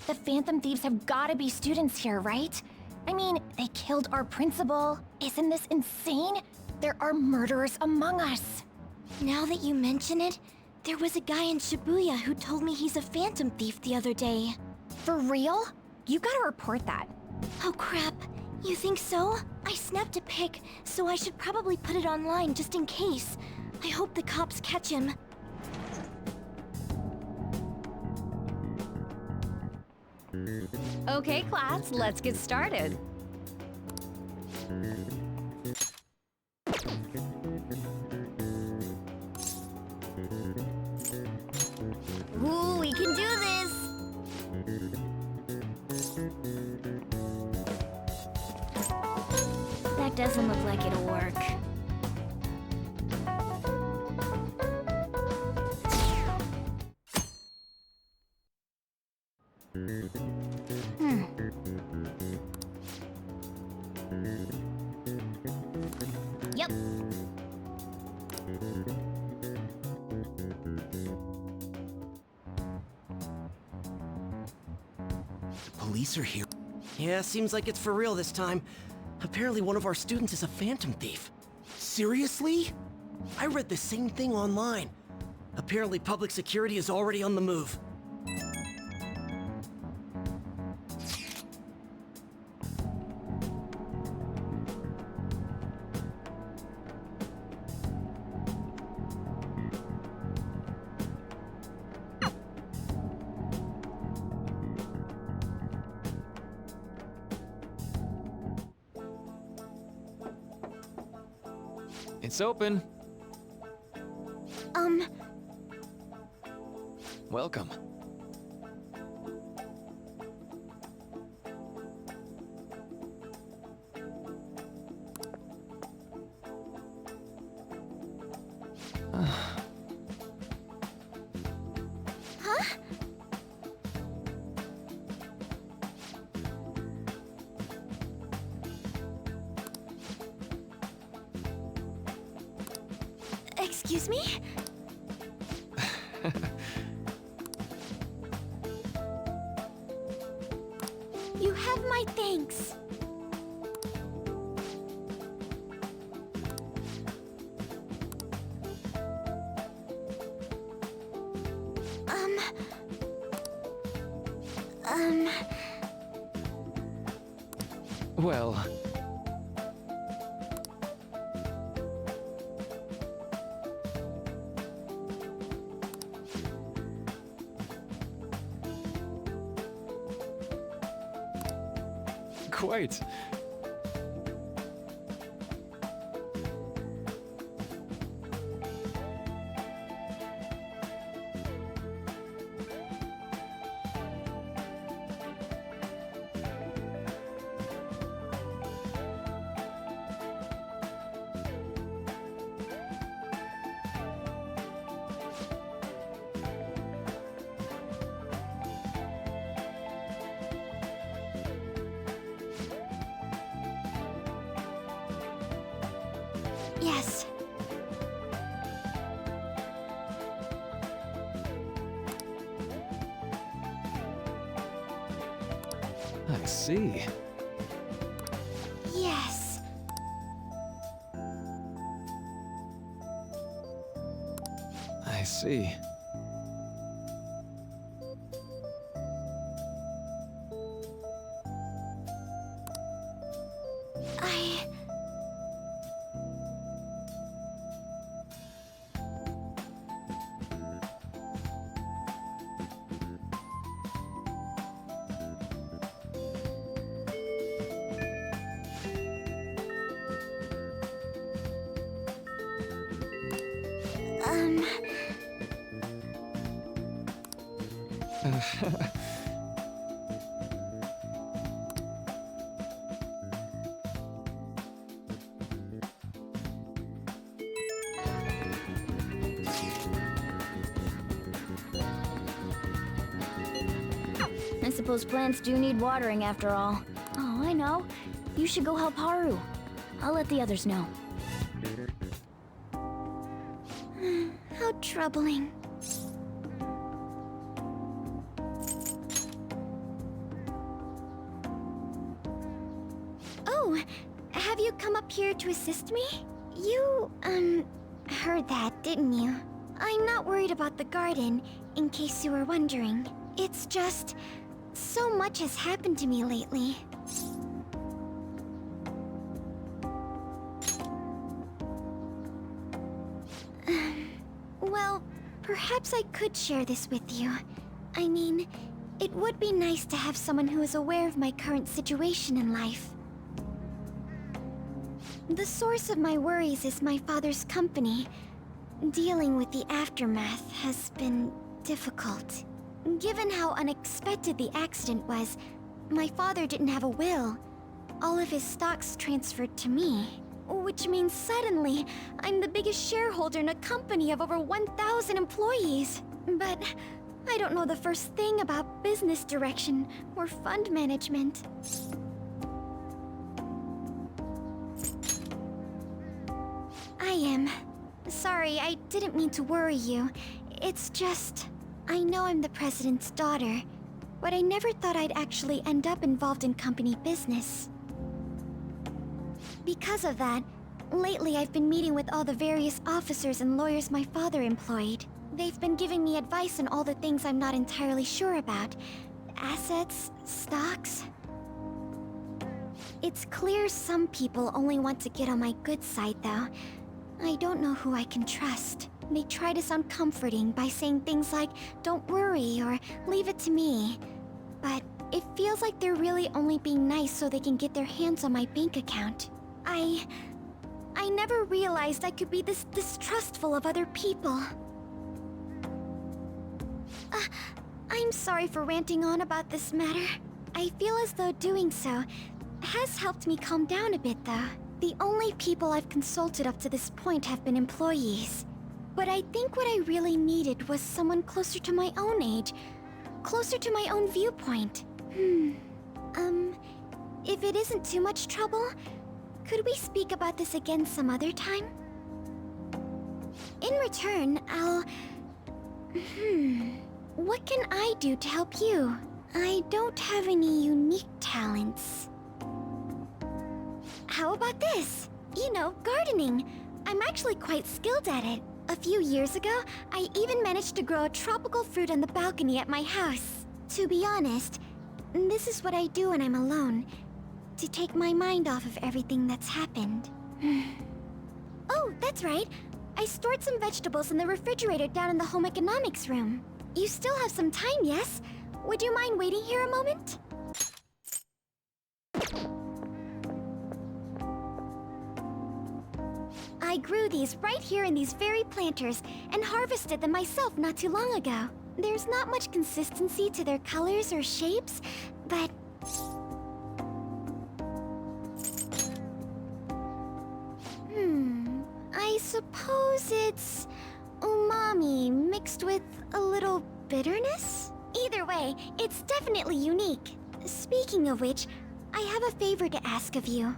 The Phantom Thieves have gotta be students here, right? I mean, they killed our principal. Isn't this insane? There are murderers among us. Now that you mention it, there was a guy in Shibuya who told me he's a Phantom Thief the other day. For real? You gotta report that. Oh crap, you think so? I snapped a pic, so I should probably put it online just in case. I hope the cops catch him. Okay, class, let's get started. Ooh, we can do this! That doesn't look like it'll work. Yep. The police are here. Yeah, seems like it's for real this time. Apparently one of our students is a Phantom Thief. Seriously? I read the same thing online. Apparently public security is already on the move. It's open. Welcome. Huh? Excuse me? You have my thanks. Well... Quite. Yes. I see. I see. I suppose plants do need watering after all. Oh, I know. You should go help Haru. I'll let the others know. How troubling. Oh, have you come up here to assist me? You, heard that, didn't you? I'm not worried about the garden, in case you were wondering. It's just... so much has happened to me lately. Well, perhaps I could share this with you. I mean, it would be nice to have someone who is aware of my current situation in life. The source of my worries is my father's company. Dealing with the aftermath has been difficult. Given how unexpected the accident was, my father didn't have a will. All of his stocks transferred to me. Which means suddenly, I'm the biggest shareholder in a company of over 1,000 employees. But I don't know the first thing about business direction or fund management. I am. Sorry, I didn't mean to worry you. It's just... I know I'm the president's daughter, but I never thought I'd actually end up involved in company business. Because of that, lately I've been meeting with all the various officers and lawyers my father employed. They've been giving me advice on all the things I'm not entirely sure about. Assets, stocks... It's clear some people only want to get on my good side, though. I don't know who I can trust. They try to sound comforting by saying things like, "Don't worry," or "Leave it to me." But it feels like they're really only being nice so they can get their hands on my bank account. I never realized I could be this distrustful of other people. I'm sorry for ranting on about this matter. I feel as though doing so has helped me calm down a bit, though. The only people I've consulted up to this point have been employees. But I think what I really needed was someone closer to my own age, closer to my own viewpoint. If it isn't too much trouble, could we speak about this again some other time? In return, I'll... What can I do to help you? I don't have any unique talents. How about this? You know, gardening. I'm actually quite skilled at it. A few years ago, I even managed to grow a tropical fruit on the balcony at my house. To be honest, this is what I do when I'm alone, to take my mind off of everything that's happened. Oh, that's right. I stored some vegetables in the refrigerator down in the home economics room. You still have some time, yes? Would you mind waiting here a moment? I grew these right here in these very planters and harvested them myself not too long ago. There's not much consistency to their colors or shapes, but... I suppose it's... umami mixed with a little bitterness? Either way, it's definitely unique. Speaking of which, I have a favor to ask of you.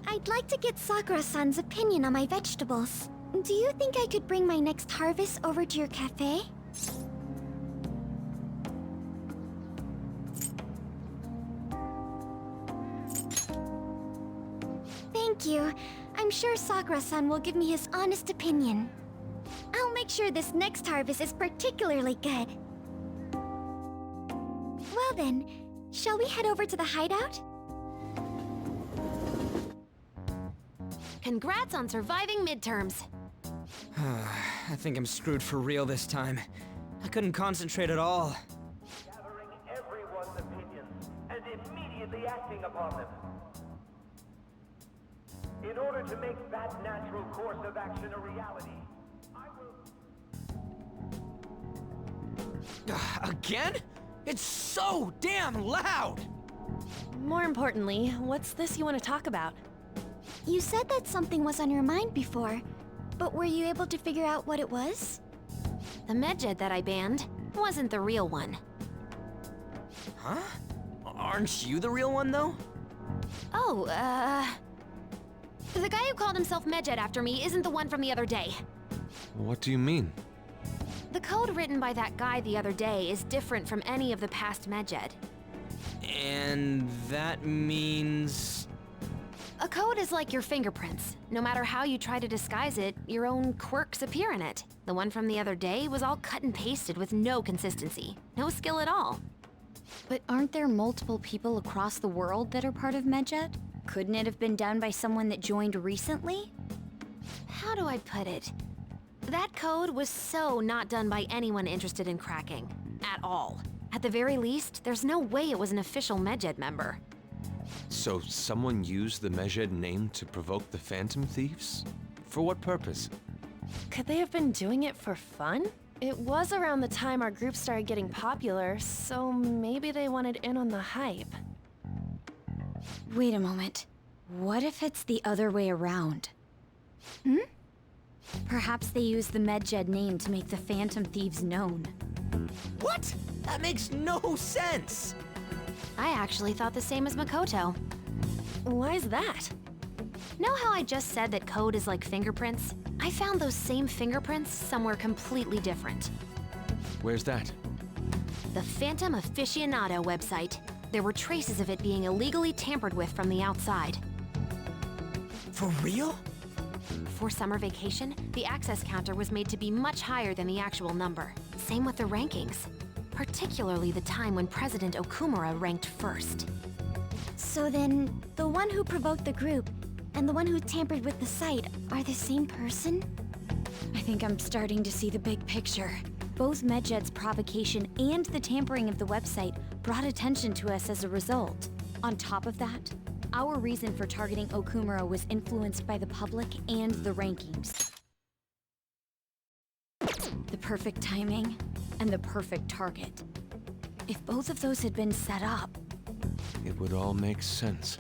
I'd like to get Sakura-san's opinion on my vegetables. Do you think I could bring my next harvest over to your cafe? Thank you. I'm sure Sakura-san will give me his honest opinion. I'll make sure this next harvest is particularly good. Well then, shall we head over to the hideout? Congrats on surviving midterms. I think I'm screwed for real this time. I couldn't concentrate at all. Gathering everyone's opinions and immediately acting upon them. In order to make that natural course of action a reality, I will... Again? It's so damn loud! More importantly, what's this you want to talk about? You said that something was on your mind before, but were you able to figure out what it was? The medjed that I banned wasn't the real one. Huh? Aren't you the real one, though? Oh, the guy who called himself Medjed after me isn't the one from the other day. What do you mean? The code written by that guy the other day is different from any of the past Medjed. And that means... A code is like your fingerprints. No matter how you try to disguise it, your own quirks appear in it. The one from the other day was all cut and pasted with no consistency. No skill at all. But aren't there multiple people across the world that are part of Medjed? Couldn't it have been done by someone that joined recently? How do I put it? That code was so not done by anyone interested in cracking. At all. At the very least, there's no way it was an official Medjed member. So someone used the Medjed name to provoke the Phantom Thieves? For what purpose? Could they have been doing it for fun? It was around the time our group started getting popular, so maybe they wanted in on the hype. Wait a moment. What if it's the other way around? Perhaps they used the Medjed name to make the Phantom Thieves known. What? That makes no sense! I actually thought the same as Makoto. Why's that? Know how I just said that code is like fingerprints? I found those same fingerprints somewhere completely different. Where's that? The Phantom Aficionado website. There were traces of it being illegally tampered with from the outside. For real? For summer vacation, the access counter was made to be much higher than the actual number. Same with the rankings. Particularly the time when President Okumura ranked first. So then, the one who provoked the group and the one who tampered with the site are the same person? I think I'm starting to see the big picture. Both Medjed's provocation and the tampering of the website brought attention to us as a result. On top of that, our reason for targeting Okumura was influenced by the public and the rankings. The perfect timing and the perfect target. If both of those had been set up, It would all make sense.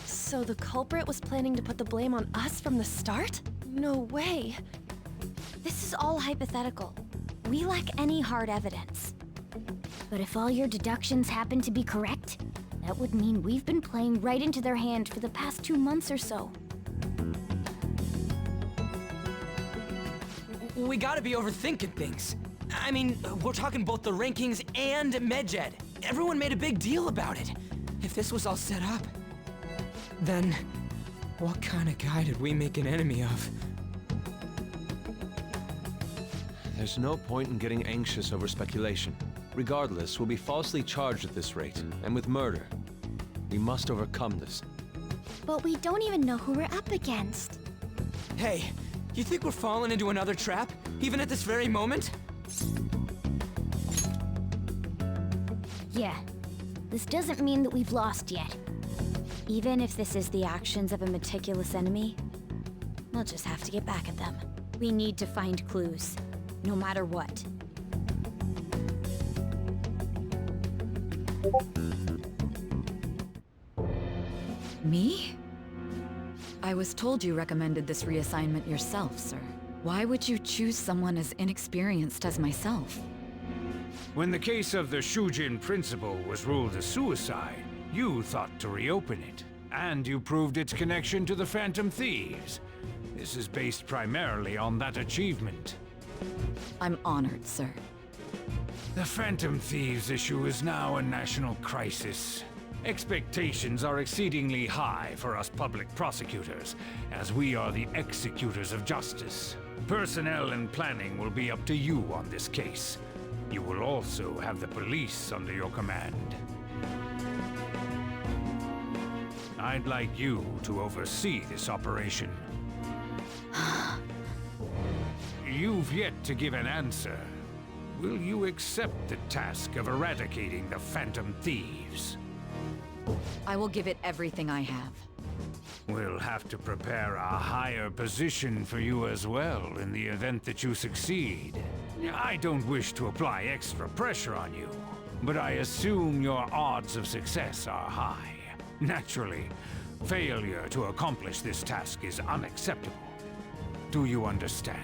So the culprit was planning to put the blame on us from the start? No way. this is all hypothetical. We lack any hard evidence. But if all your deductions happen to be correct, that would mean we've been playing right into their hand for the past 2 months or so. We gotta be overthinking things. I mean, we're talking both the rankings and Medjed. Everyone made a big deal about it. If this was all set up, then what kind of guy did we make an enemy of? There's no point in getting anxious over speculation. Regardless, we'll be falsely charged at this rate, and with murder. We must overcome this. But we don't even know who we're up against. Hey, you think we're falling into another trap, even at this very moment? Yeah. This doesn't mean that we've lost yet. Even if this is the actions of a meticulous enemy, we'll just have to get back at them. We need to find clues, no matter what. Me? I was told you recommended this reassignment yourself, sir. Why would you choose someone as inexperienced as myself? When the case of the Shujin principal was ruled a suicide, you thought to reopen it. And you proved its connection to the Phantom Thieves. This is based primarily on that achievement. I'm honored, sir. The Phantom Thieves issue is now a national crisis. Expectations are exceedingly high for us public prosecutors, as we are the executors of justice. Personnel and planning will be up to you on this case. You will also have the police under your command. I'd like you to oversee this operation. You've yet to give an answer. Will you accept the task of eradicating the Phantom Thieves? I will give it everything I have. We'll have to prepare a higher position for you as well in the event that you succeed. I don't wish to apply extra pressure on you, but I assume your odds of success are high. Naturally, failure to accomplish this task is unacceptable. Do you understand?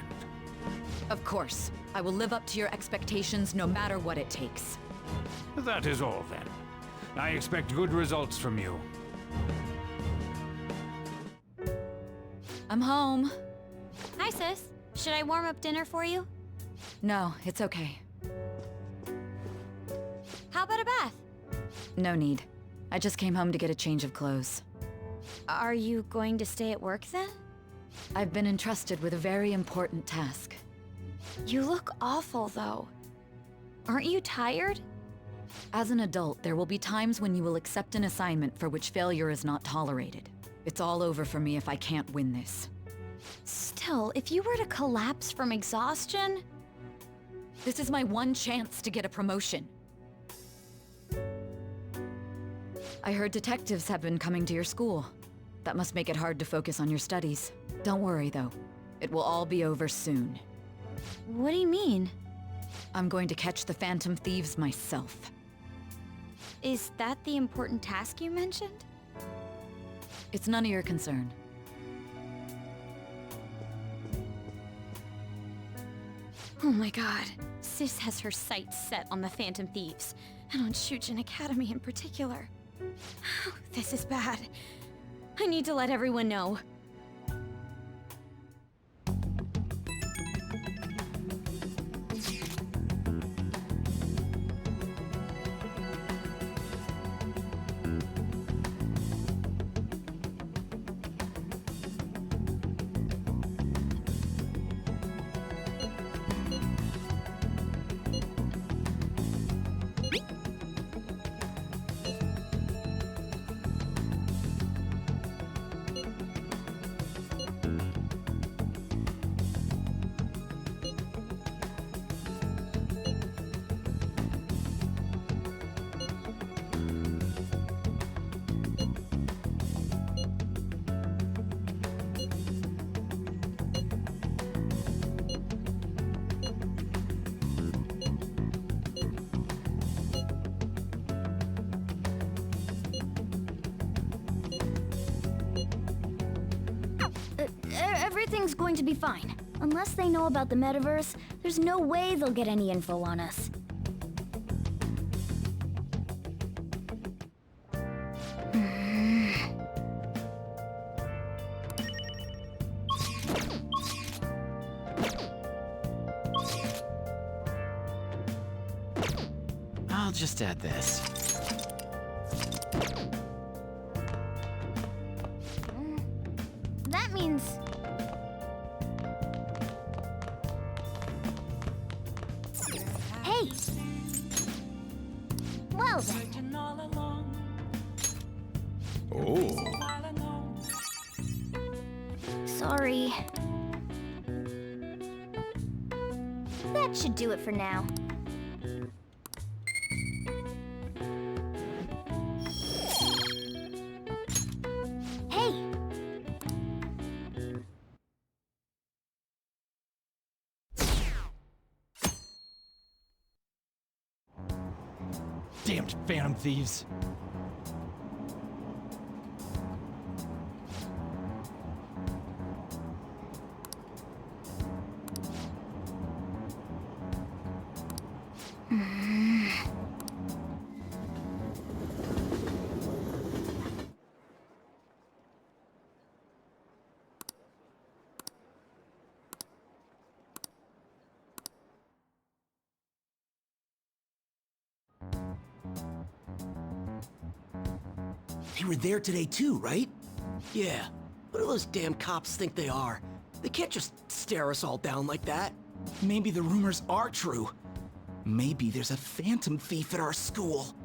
Of course. I will live up to your expectations no matter what it takes. That is all then. I expect good results from you. I'm home. Hi, sis. Should I warm up dinner for you? No, it's okay. How about a bath? No need. I just came home to get a change of clothes. Are you going to stay at work then? I've been entrusted with a very important task. You look awful, though. Aren't you tired? As an adult, there will be times when you will accept an assignment for which failure is not tolerated. It's all over for me if I can't win this. Still, if you were to collapse from exhaustion... This is my one chance to get a promotion. I heard detectives have been coming to your school. That must make it hard to focus on your studies. Don't worry, though. It will all be over soon. What do you mean? I'm going to catch the Phantom Thieves myself. Is that the important task you mentioned? It's none of your concern. Oh my god. Sis has her sights set on the Phantom Thieves, and on Shujin Academy in particular. This is bad. I need to let everyone know. Everything's going to be fine. Unless they know about the metaverse, there's no way they'll get any info on us. I'll just add this. That means... Hey! Well then. Oh. Sorry. That should do it for now. Hey! Damned Phantom Thieves. They were there today too, right? Yeah. What do those damn cops think they are? They can't just stare us all down like that. Maybe the rumors are true. Maybe there's a phantom thief at our school.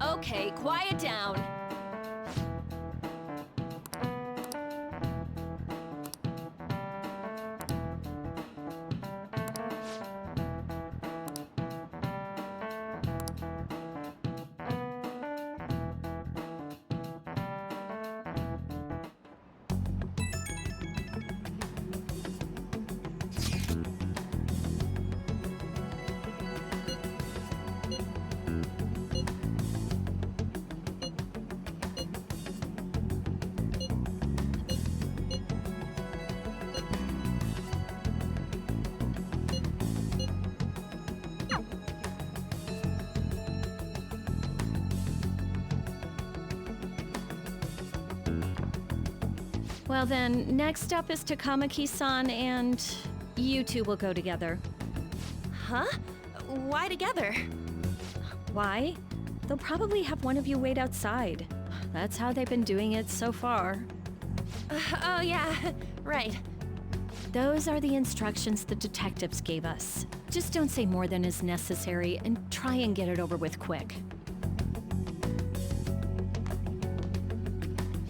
Okay, quiet down. Well then, next up is Takamaki-san, and you two will go together. Huh? Why together? Why? They'll probably have one of you wait outside. That's how they've been doing it so far. Oh yeah, right. Those are the instructions the detectives gave us. Just don't say more than is necessary and try and get it over with quick.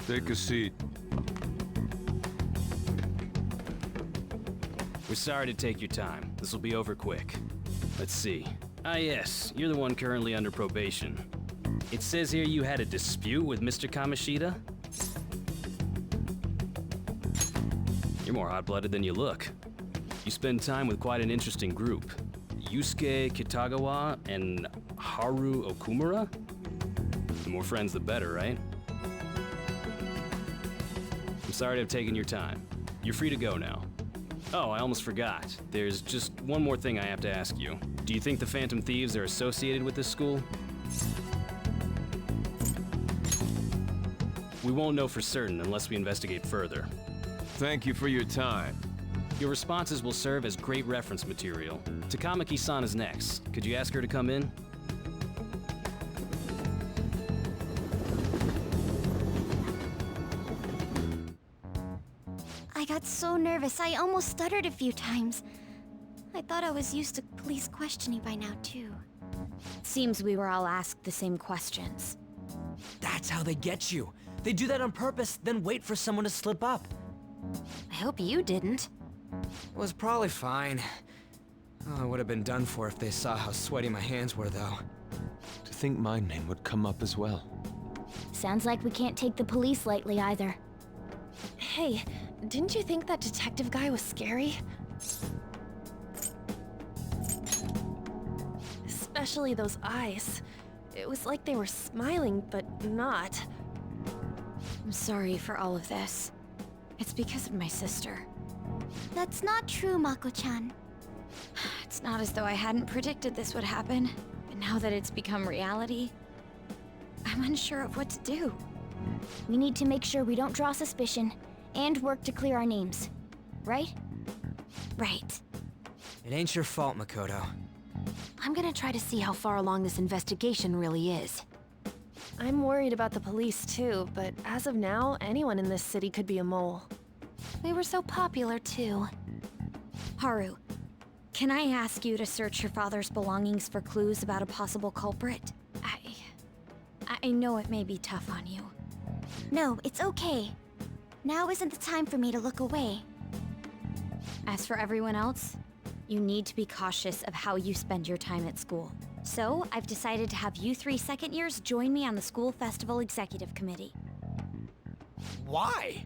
Take a seat. We're sorry to take your time. This will be over quick. Let's see. Ah yes, you're the one currently under probation. It says here you had a dispute with Mr. Kamishita? You're more hot-blooded than you look. You spend time with quite an interesting group. Yusuke Kitagawa and Haru Okumura? The more friends, the better, right? I'm sorry to have taken your time. You're free to go now. Oh, I almost forgot. There's just one more thing I have to ask you. Do you think the Phantom Thieves are associated with this school? We won't know for certain unless we investigate further. Thank you for your time. Your responses will serve as great reference material. Takamaki-san is next. Could you ask her to come in? I got so nervous, I almost stuttered a few times. I thought I was used to police questioning by now, too. Seems we were all asked the same questions. That's how they get you. They do that on purpose, then wait for someone to slip up. I hope you didn't. It was probably fine. Oh, I would have been done for if they saw how sweaty my hands were, though. To think my name would come up as well. Sounds like we can't take the police lightly either. Hey, didn't you think that detective guy was scary? Especially those eyes. It was like they were smiling, but not. I'm sorry for all of this. It's because of my sister. That's not true, Mako-chan. It's not as though I hadn't predicted this would happen, but now that it's become reality, I'm unsure of what to do. We need to make sure we don't draw suspicion, and work to clear our names. Right? Right. It ain't your fault, Makoto. I'm gonna try to see how far along this investigation really is. I'm worried about the police too, but as of now, anyone in this city could be a mole. We were so popular too. Haru, can I ask you to search your father's belongings for clues about a possible culprit? I know it may be tough on you. No, it's okay. Now isn't the time for me to look away. As for everyone else, you need to be cautious of how you spend your time at school. So, I've decided to have you 3 second years join me on the School Festival Executive Committee. Why?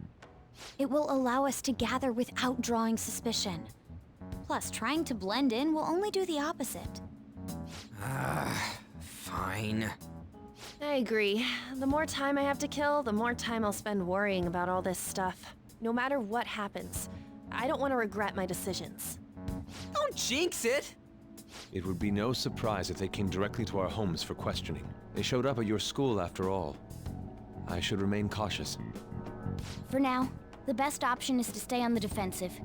It will allow us to gather without drawing suspicion. Plus, trying to blend in will only do the opposite. Fine. I agree. The more time I have to kill, the more time I'll spend worrying about all this stuff. No matter what happens, I don't want to regret my decisions. Don't jinx it! It would be no surprise if they came directly to our homes for questioning. They showed up at your school after all. I should remain cautious. For now, the best option is to stay on the defensive.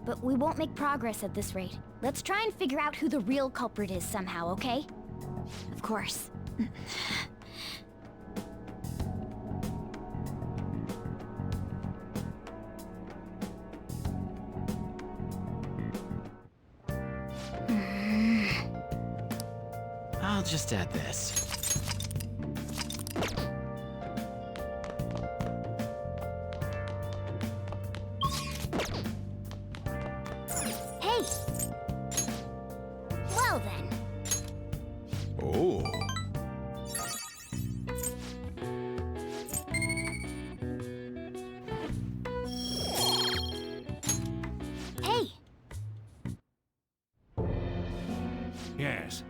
But we won't make progress at this rate. Let's try and figure out who the real culprit is somehow, okay? Of course. just add this. Hey! Well then. Oh. Hey! Yes.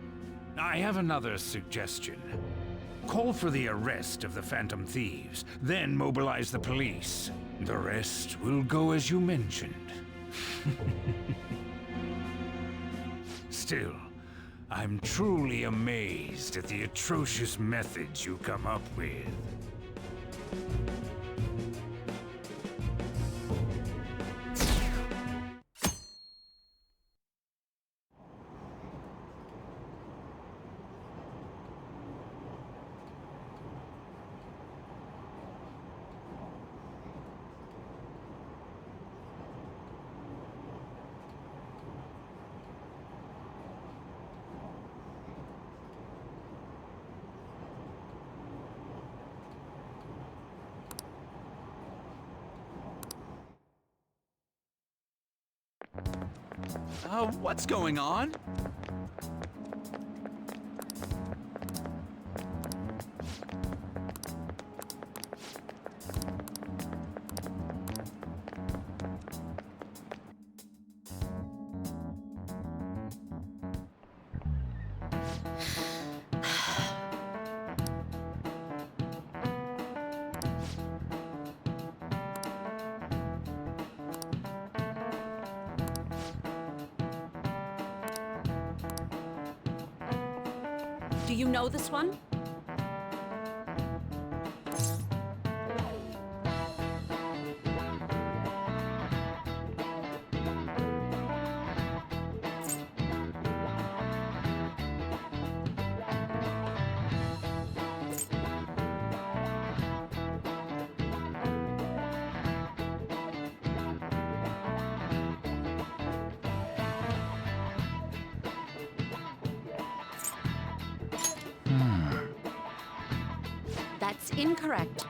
I have another suggestion. Call for the arrest of the Phantom Thieves, then mobilize the police. The rest will go as you mentioned. Still, I'm truly amazed at the atrocious methods you come up with. What's going on? Do you know this one? That's incorrect.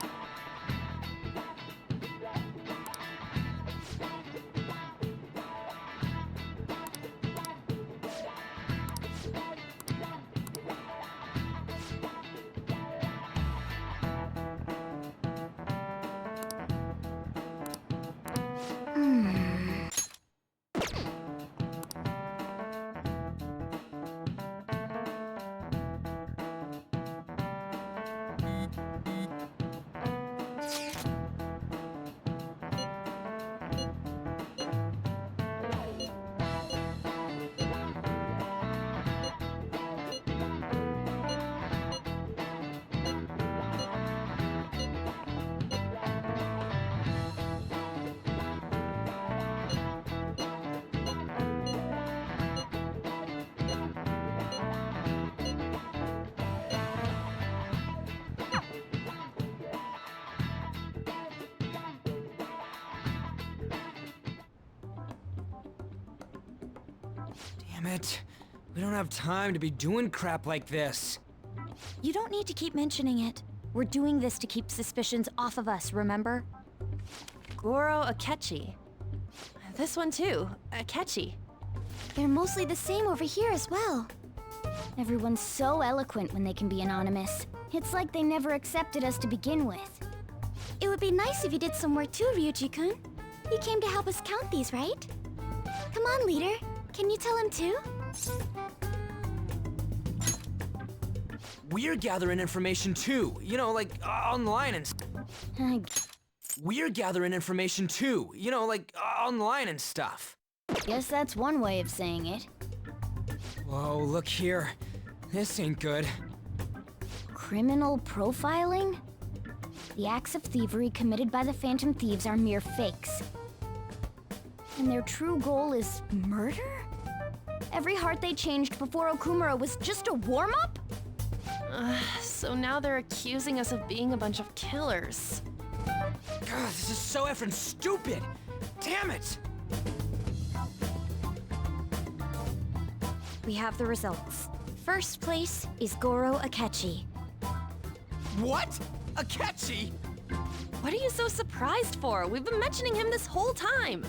Damn it. We don't have time to be doing crap like this. You don't need to keep mentioning it. We're doing this to keep suspicions off of us, remember? Goro Akechi. This one too, Akechi. They're mostly the same over here as well. Everyone's so eloquent when they can be anonymous. It's like they never accepted us to begin with. It would be nice if you did some work too, Ryuji-kun. He came to help us count these, right? Come on, leader. Can you tell him too? We're gathering information too, you know, like online and We're gathering information too, you know, like online and stuff. Guess that's one way of saying it. Whoa, look here. This ain't good. Criminal profiling? The acts of thievery committed by the Phantom Thieves are mere fakes. And their true goal is murder? Every heart they changed before Okumura was just a warm-up? So now they're accusing us of being a bunch of killers. God, this is so effing stupid! Damn it! We have the results. first place is Goro Akechi. What? Akechi? What are you so surprised for? We've been mentioning him this whole time.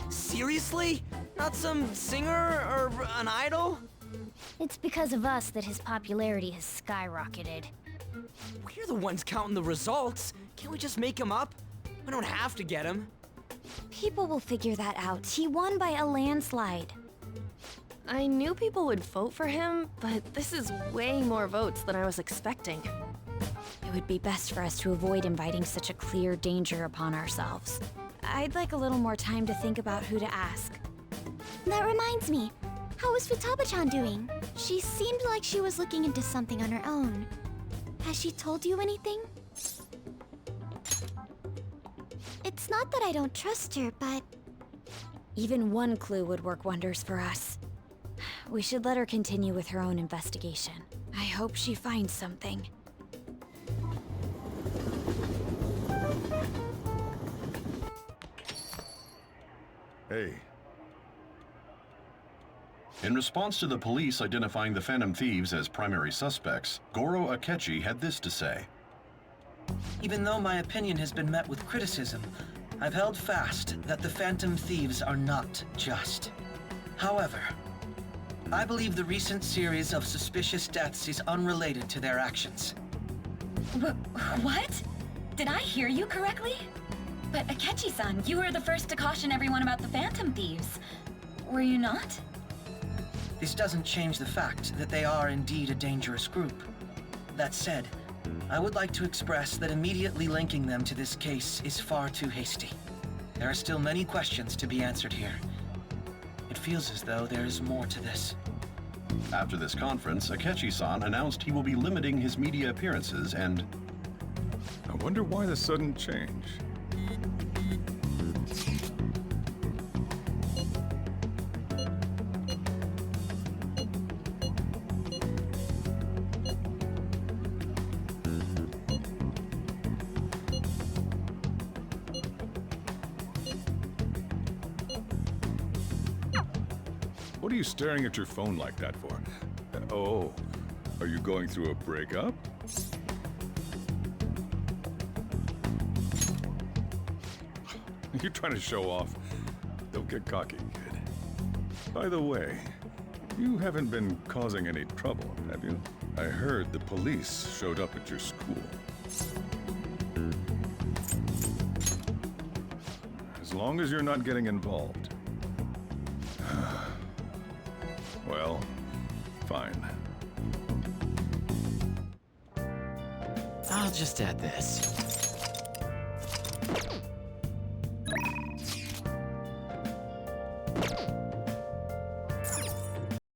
Seriously? Not some singer or an idol? It's because of us that his popularity has skyrocketed. We're the ones counting the results. Can't we just make him up? We don't have to get him. People will figure that out. He won by a landslide. I knew people would vote for him, but this is way more votes than I was expecting. It would be best for us to avoid inviting such a clear danger upon ourselves. I'd like a little more time to think about who to ask. That reminds me. How is Futaba-chan doing? She seemed like she was looking into something on her own. Has she told you anything? It's not that I don't trust her, but... Even one clue would work wonders for us. We should let her continue with her own investigation. I hope she finds something. Hey. In response to the police identifying the Phantom Thieves as primary suspects, Goro Akechi had this to say. Even though my opinion has been met with criticism, I've held fast that the Phantom Thieves are not just. However, I believe the recent series of suspicious deaths is unrelated to their actions. What? Did I hear you correctly? But Akechi-san, you were the first to caution everyone about the Phantom Thieves. Were you not? This doesn't change the fact that they are indeed a dangerous group. That said, I would like to express that immediately linking them to this case is far too hasty. There are still many questions to be answered here. It feels as though there is more to this. After this conference, Akechi-san announced he will be limiting his media appearances and... I wonder why the sudden change. What are you staring at your phone like that for? Oh, are you going through a breakup? You're trying to show off. Don't get cocky, kid. By the way, you haven't been causing any trouble, have you? I heard the police showed up at your school. As long as you're not getting involved. Well, fine. I'll just add this.